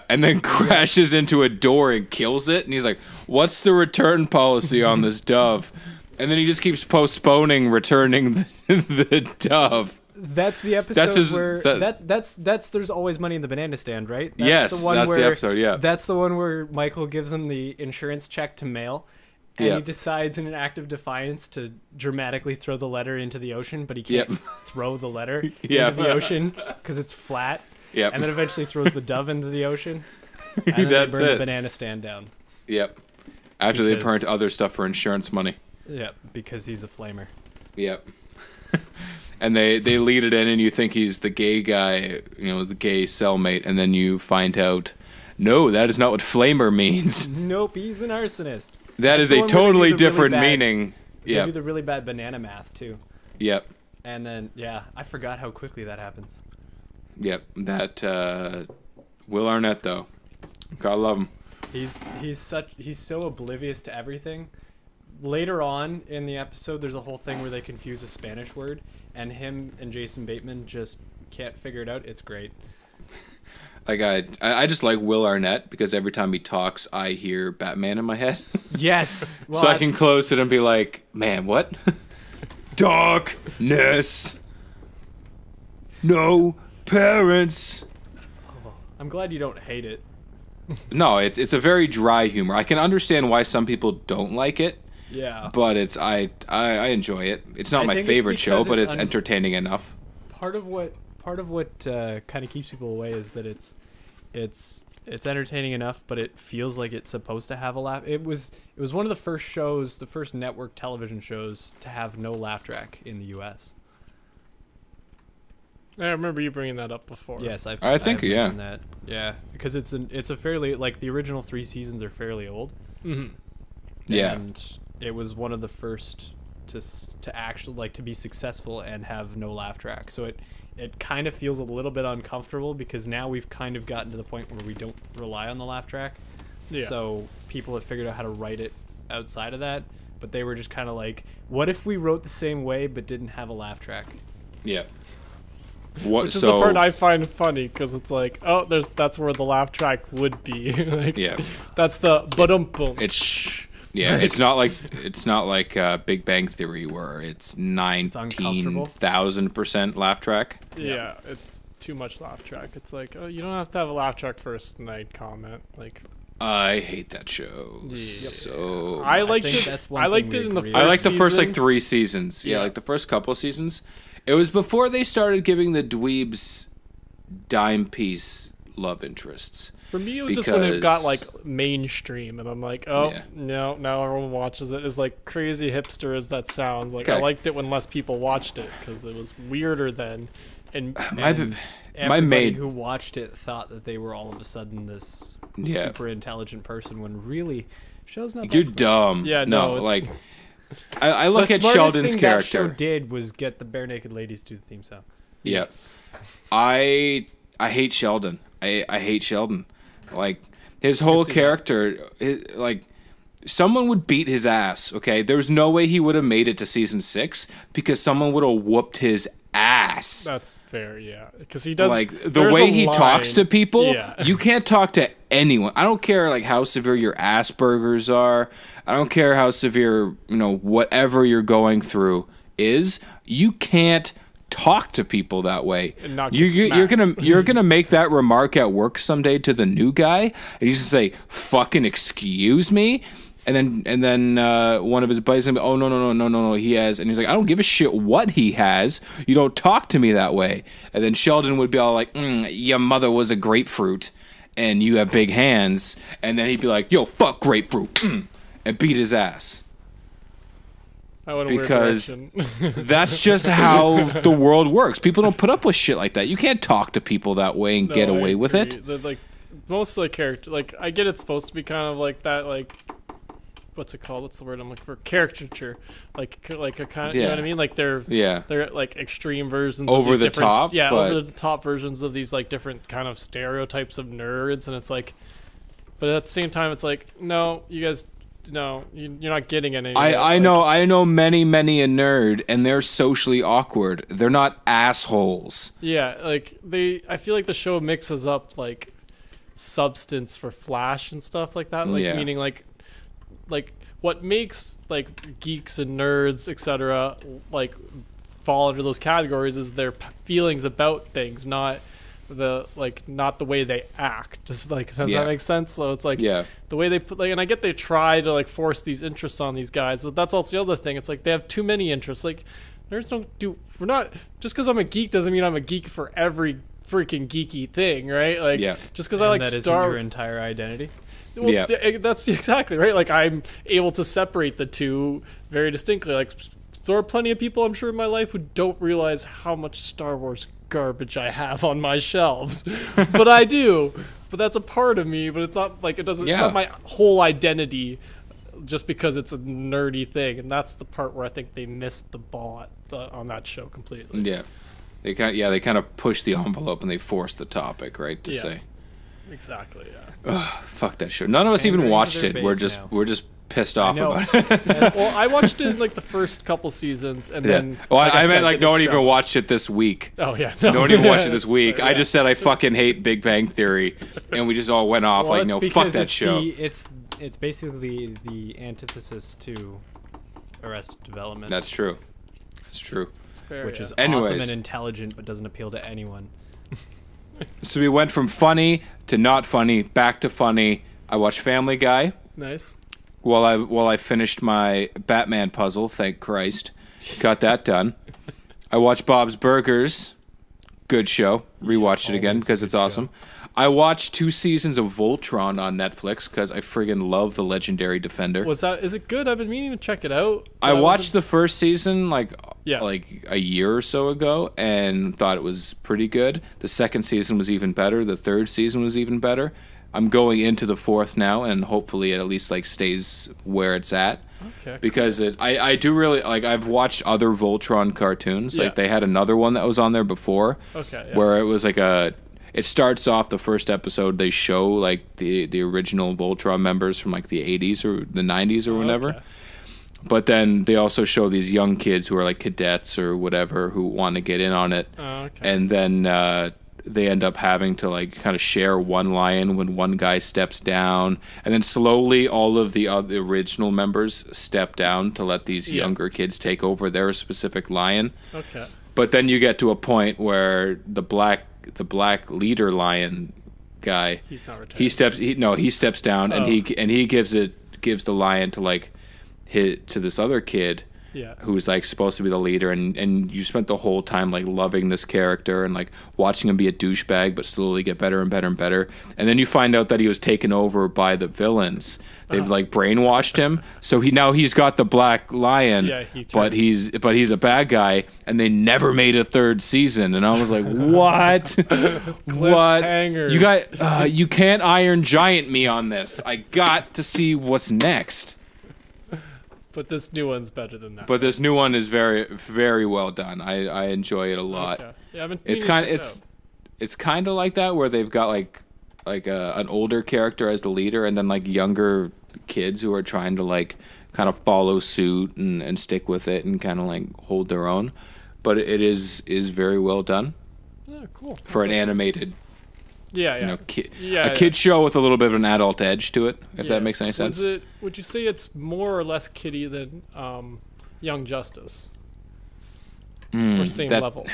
And then crashes into a door and kills it. And he's like, "What's the return policy on this dove?" And then he just keeps postponing returning the dove. That's the episode where that's there's always money in the banana stand, right? That's the episode. Yeah, that's the one where Michael gives him the insurance check to mail, and he decides in an act of defiance to dramatically throw the letter into the ocean, but he can't throw the letter into the ocean because it's flat. Yeah, and then eventually throws the dove into the ocean, and then they burn the banana stand down. Yep. After they burnt other stuff for insurance money. Yep, because he's a flamer. Yep. And they lead it in, and you think he's the gay guy, the gay cellmate, and then you find out, no, that is not what flamer means. Nope, he's an arsonist. That is a totally different meaning. They do the really bad banana math, too. Yep. And then, I forgot how quickly that happens. Yep, that, Will Arnett, though. Gotta love him. He's so oblivious to everything. Later on in the episode, there's a whole thing where they confuse a Spanish word, and him and Jason Bateman just can't figure it out. It's great. Like I just like Will Arnett because every time he talks, I hear Batman in my head. Yes. Well, so I can close it and be like, man, what? Darkness. No parents. Oh, I'm glad you don't hate it. No, it's a very dry humor. I can understand why some people don't like it. Yeah. But I enjoy it. It's not my favorite show, but it's entertaining enough. Part of what kind of keeps people away is that it's entertaining enough, but it feels like it's supposed to have a laugh. It was one of the first shows, the first network television shows to have no laugh track in the US. I remember you bringing that up before. Yes, I think that. Yeah, because it's a fairly, like, the original 3 seasons are fairly old. Mm-hmm. Yeah. And it was one of the first to actually, like, to be successful and have no laugh track. So it kind of feels a little bit uncomfortable because now we've kind of gotten to the point where we don't rely on the laugh track. Yeah. So people have figured out how to write it outside of that, but they were just kind of like, what if we wrote the same way but didn't have a laugh track? Yeah. Which is the part I find funny because it's like, oh, that's where the laugh track would be. Like, yeah, that's the ba-dum-bum. It's not like Big Bang Theory where it's 19,000% laugh track. Yeah, it's too much laugh track. It's like, oh, you don't have to have a laugh track for a snide comment. Like, I hate that show. Yeah. So I liked it. I liked it in the first season. I liked the first 3 seasons. Yeah, like the first couple of seasons. It was before they started giving the dweebs dime piece love interests. For me, it was just when it got like mainstream, and I'm like, oh, no, now everyone watches it. As like crazy hipster as that sounds, like I liked it when less people watched it because it was weirder then. And everybody who watched it thought that they were all of a sudden this super intelligent person when really show's not. You're dumb. Yeah, no, like. I look at Sheldon's character. That show did was get the bare naked ladies to do the theme song. Yeah, I hate Sheldon. I hate Sheldon. Like his whole character, like someone would beat his ass. Okay, there's no way he would have made it to season 6 because someone would have whooped his ass. That's fair, yeah. Because he does like the way he talks to people. Yeah. You can't talk to anyone. I don't care like how severe your Asperger's are. I don't care how severe whatever you're going through is. You can't talk to people that way. You're gonna make that remark at work someday to the new guy, and he's gonna say "fucking excuse me." And then one of his buddies gonna be, oh no, he has, and he's like, I don't give a shit what he has. You don't talk to me that way. And then Sheldon would be all like, your mother was a grapefruit, and you have big hands. And then he'd be like, yo, fuck grapefruit, and beat his ass. Because that's just how the world works. People don't put up with shit like that. You can't talk to people that way and get away with it. Like most of the character, like I get it's supposed to be kind of like that, like. What's it called? What's the word I'm looking for? Caricature, like a kind of, you know what I mean? Like they're like extreme versions over of these the top, over the top versions of these like different kind of stereotypes of nerds, and it's like, But at the same time, it's like, no, you guys, no, you're not getting any. I know many a nerd, and they're socially awkward. They're not assholes. Yeah, like I feel like the show mixes up like substance for flash and stuff like that. Like meaning like what makes like geeks and nerds, etc., like fall under those categories is their feelings about things, not the way they act. Does that make sense? So it's like the way they put, like, and I get they try to like force these interests on these guys, but that's also the other thing. It's like they have too many interests. Like nerds don't do. We're not, just because I'm a geek doesn't mean I'm a geek for every freaking geeky thing, right? Like just because I like that isn't your entire identity. Well, that's exactly right. Like I'm able to separate the two very distinctly. Like there are plenty of people I'm sure in my life who don't realize how much Star Wars garbage I have on my shelves, but I do. But that's a part of me. But it's not like it doesn't. It's not my whole identity, just because it's a nerdy thing. And that's the part where I think they missed the ball on that show completely. Yeah, they kind of push the envelope and they force the topic, right? To say exactly. Yeah. Ugh, fuck that show. None of us even watched it. We're just pissed off about it. Well, I watched it in like the first couple seasons, and then. Well, I meant like no one even watched it this week. Oh yeah, no one even watched it this week. I just said I fucking hate Big Bang Theory, and we just all went off like, no, fuck that show. It's basically the antithesis to Arrested Development. That's true. It's true. It's fair, which is awesome and intelligent, but doesn't appeal to anyone. So we went from funny to not funny, back to funny. I watched Family Guy. Nice. While I finished my Batman puzzle, thank Christ. Got that done. I watched Bob's Burgers. Good show. Rewatched it again because it's awesome. I watched 2 seasons of Voltron on Netflix because I friggin' love the legendary Defender. Is it good? I've been meaning to check it out. I watched the first season like a year or so ago and thought it was pretty good. The second season was even better. The third season was even better. I'm going into the 4th now, and hopefully it at least like stays where it's at. Okay. Because I do really like. I've watched other Voltron cartoons. Like they had another one that was on there before. Okay. Yeah. Where it was like it starts off the first episode. They show like the original Voltron members from like the 80s or the 90s or whatever. Okay. But then they also show these young kids who are like cadets or whatever who want to get in on it. Okay. And then they end up having to like kind of share one lion when one guy steps down, and then slowly all of the original members step down to let these younger kids take over their specific lion. Okay. But then you get to a point where the black leader lion guy, he's not retired. he steps down and he gives the lion to like hit to this other kid. Yeah. Who's like supposed to be the leader, and you spent the whole time like loving this character and like watching him be a douchebag but slowly get better and better and better, and then you find out that he was taken over by the villains. They've like brainwashed him, so he's got the black lion, but he's a bad guy, and they never made a 3rd season, and I was like, what? What? You got you can't Iron Giant me on this. I got to see what's next. But this new one's better than that. But this new one is very, very well done. I enjoy it a lot. Okay. Yeah, it's kind of like that where they've got like an older character as the leader, and then like younger kids who are trying to like kind of follow suit and stick with it and kind of like hold their own. But it is very well done. Yeah, cool. For an animated. Yeah. A kid show with a little bit of an adult edge to it, if that makes any sense. Would you say it's more or less kiddie than Young Justice? Or same level?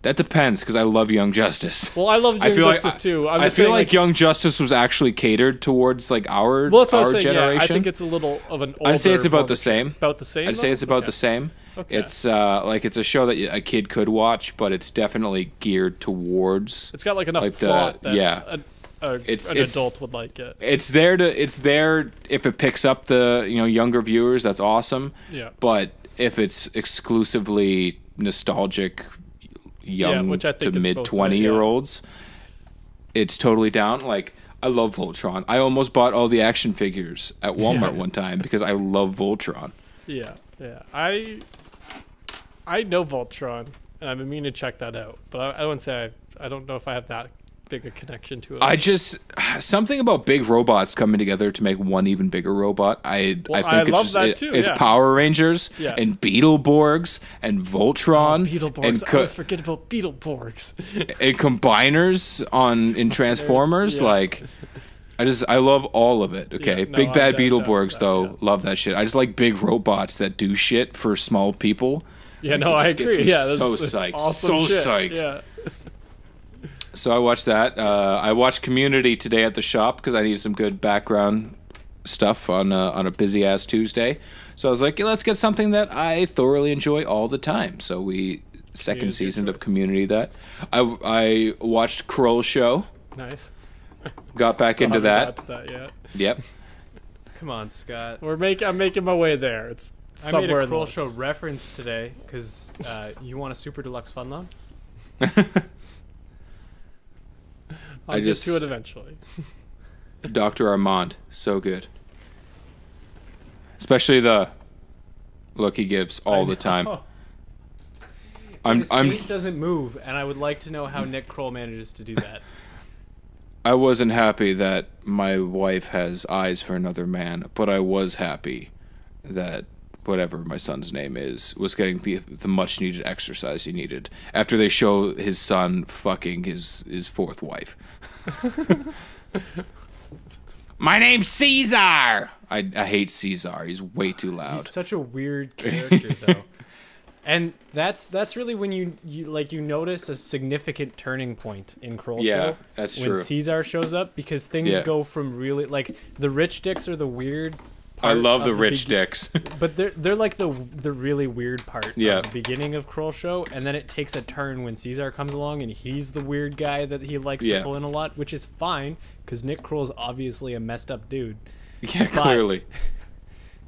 That depends, because I love Young Justice. Well, I love Young Justice too. I feel like Young Justice was actually catered towards like our generation. Yeah, I think it's a little of an older. I'd say it's about the same. About the same? I'd say it's about the same. Okay. It's it's a show that a kid could watch, but it's definitely geared towards. It's got like enough plot that an adult would like it. It's there if it picks up the younger viewers. That's awesome. Yeah. But if it's exclusively nostalgic, young to mid 20-year-olds, it's totally down. Like I love Voltron. I almost bought all the action figures at Walmart one time because I love Voltron. Yeah. I know Voltron, and I've been meaning to check that out, but I wouldn't say I don't know if I have that big a connection to it. I just something about big robots coming together to make one even bigger robot. I think it's Power Rangers and Beetleborgs and Voltron. Beetleborgs. I always forget about Beetleborgs. And combiners in Transformers. Like, I love all of it. Okay, big bad Beetleborgs though. Love that shit. I just like big robots that do shit for small people. Yeah, no, I agree. Yeah, so psyched. Awesome so psyched. Yeah. So I watched that. I watched Community today at the shop because I needed some good background stuff on a busy ass Tuesday. So I was like, let's get something that I thoroughly enjoy all the time. So we second season of Community. That I watched Kroll Show. Nice. Got back into that. Got to that yet. Yep. Come on, Scott. I'm making my way there. It's I made a Kroll Show reference today because you want a super deluxe fun loan. I'll get to it eventually. Dr. Armand, so good. Especially the look he gives all the time. His face doesn't move, and I would like to know how Nick Kroll manages to do that. I wasn't happy that my wife has eyes for another man, but I was happy that whatever my son's name is was getting the much needed exercise he needed after they show his son fucking his fourth wife. My name's Caesar. I hate Caesar. He's way too loud. He's such a weird character though. And that's really when you notice a significant turning point in Kroll Show. Yeah, that's true. When Caesar shows up, because things go from really like the rich dicks are the weird I love the rich dicks. But they're like the really weird part of the beginning of Kroll Show, and then it takes a turn when Caesar comes along and he's the weird guy that he likes to pull in a lot, which is fine because Nick Kroll's obviously a messed up dude. Yeah, clearly.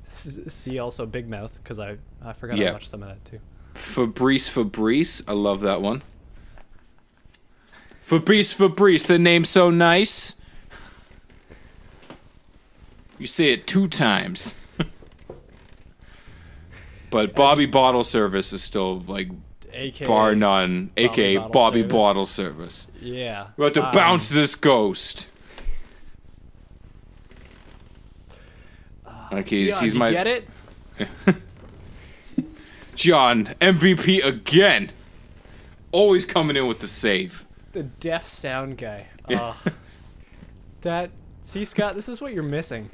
See also Big Mouth because I forgot to watch some of that too. Fabrice, I love that one. Fabrice, the name's so nice. You say it 2 times. But Bobby Bottle Service is still like AKA bar none, aka Bobby Bottle Service. Yeah. We're about to bounce this ghost. Okay, John, he's my. Get it? John, MVP again. Always coming in with the save. The deaf sound guy. See, Scott, this is what you're missing.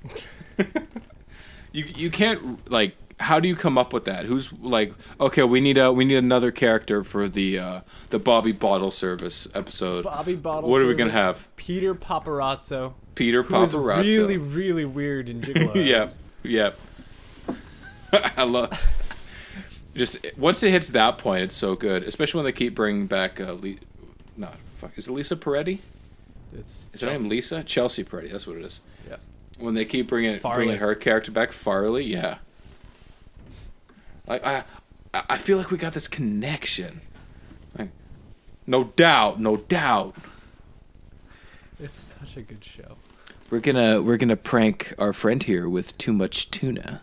You can't like. How do you come up with that? Who's like? Okay, we need another character for the Bobby Bottle Service episode. Bobby Bottle. What Service, are we gonna have? Peter Paparazzo. Peter Paparazzo. Who's really, really weird in Gigolos. Yep. I love. Just once it hits that point, it's so good. Especially when they keep bringing back. Is it Lisa Peretti? Is her name Lisa? Chelsea Peretti. That's what it is. Yeah. When they keep bringing her character back, Farley. Yeah. Like I feel like we got this connection. Like, no doubt. It's such a good show. We're gonna prank our friend here with too much tuna.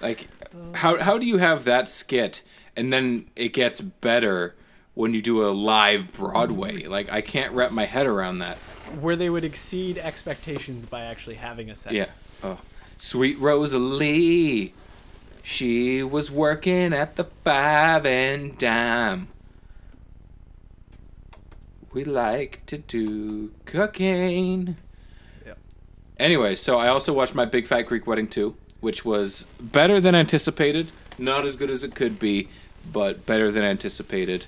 Like, how do you have that skit and then it gets better when you do a live Broadway? Like, I can't wrap my head around that. Where they would exceed expectations by actually having a set. Yeah. Oh, Sweet Rosalie. She was working at the 5 and Dime. We like to do cocaine. Yep. Anyway, so I also watched My Big Fat Greek Wedding 2, which was better than anticipated. Not as good as it could be, but better than anticipated.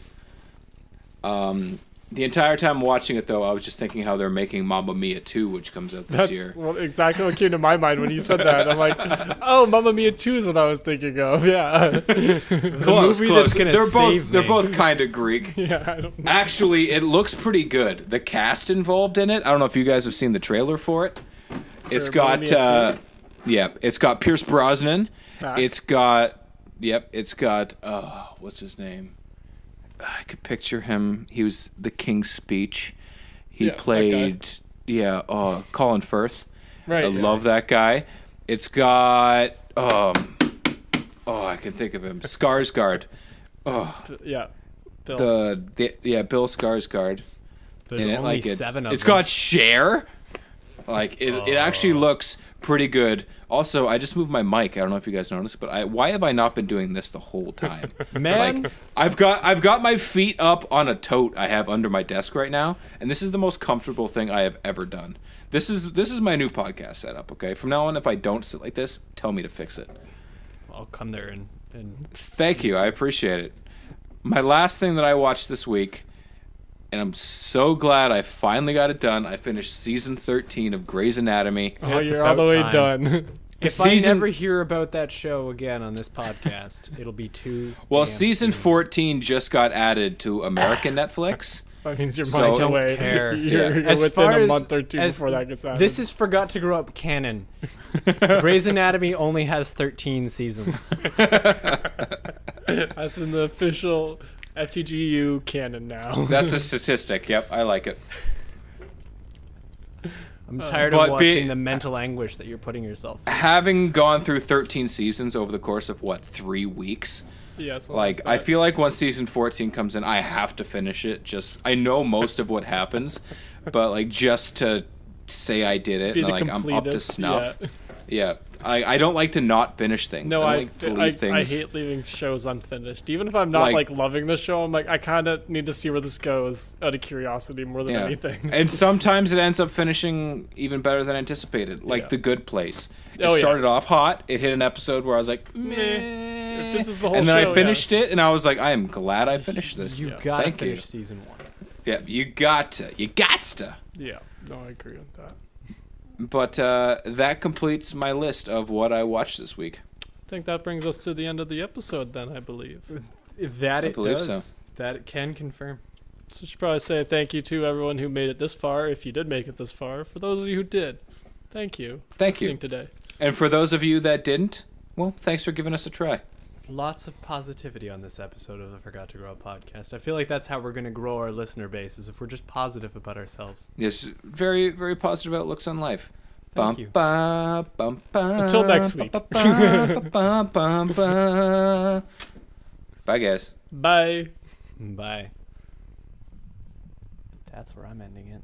The entire time watching it, though, I was just thinking how they're making Mamma Mia 2, which comes out this year. That's exactly what came to my mind when you said that. I'm like, oh, Mamma Mia 2 is what I was thinking of. Yeah. Close. They're both kind of Greek. Yeah, I don't know. Actually, it looks pretty good. The cast involved in it. I don't know if you guys have seen the trailer for it. It's got it's got Pierce Brosnan. It's got what's his name? I could picture him. He was the King's Speech. He played Colin Firth. Right. I love that guy. It's got I can think of him. Skarsgård. Oh. Yeah. Bill. Bill Skarsgård. There's in it. only Like it's 7 of It's them. got Cher. Like it actually looks pretty good. Also, I just moved my mic. I don't know if you guys noticed, but why have I not been doing this the whole time? Man, Like I've got my feet up on a tote I have under my desk right now, and this is the most comfortable thing I have ever done. This is my new podcast setup, okay? From now on, if I don't sit like this, tell me to fix it. I'll come there and Thank you. I appreciate it. My last thing that I watched this week, and I'm so glad I finally got it done. I finished season 13 of Grey's Anatomy. Oh, It's you're all the about way time. done. If Season- I never hear about that show again on this podcast, it'll be too. Well, damn season soon. 14 just got added to American Netflix. That means you're So- miles Don't away. care. You're, you're As within far a as- month or two as- before that gets added. This is Forgot to Grow Up canon. Grey's Anatomy only has 13 seasons. That's in the official FTGU canon now. That's a statistic. Yep, I like it. I'm tired But of be- watching the mental anguish that you're putting yourself through. Having gone through 13 seasons over the course of 3 weeks, Yeah, something like I that. feel like once season 14 comes in, I have to finish it. I know most of what happens, but like just to say I did it Be and the like I'm up to completist, snuff. yeah. Yeah, I don't like to not finish things. No, I I, don't like to leave things. I hate leaving shows unfinished. Even if I'm not Like- like loving the show, I'm like I kind of need to see where this goes out of curiosity more than anything. And sometimes it ends up finishing even better than anticipated, like Yeah. The Good Place. It Oh, yeah. started off hot. It hit an episode where I was like, Meh. meh. If this is the whole and then show, I finished it, and I was like, I am glad I finished this. You Yeah. gotta Thank finish you. season 1. Yeah, you got to. Yeah, no, I agree with that. But that completes my list of what I watched this week. I think that brings us to the end of the episode. Then I believe. If that I it believe does, so. that it can confirm. So I should probably say thank you to everyone who made it this far. If you did make it this far, for those of you who did, thank you. for Thank you. listening today. And for those of you that didn't, well, thanks for giving us a try. Lots of positivity on this episode of the Forgot to Grow Up podcast. I feel like that's how we're going to grow our listener base, is if we're just positive about ourselves. Yes, very, very positive outlooks on life. Thank you. Until next week. Bye, guys. Bye. Bye. That's where I'm ending it.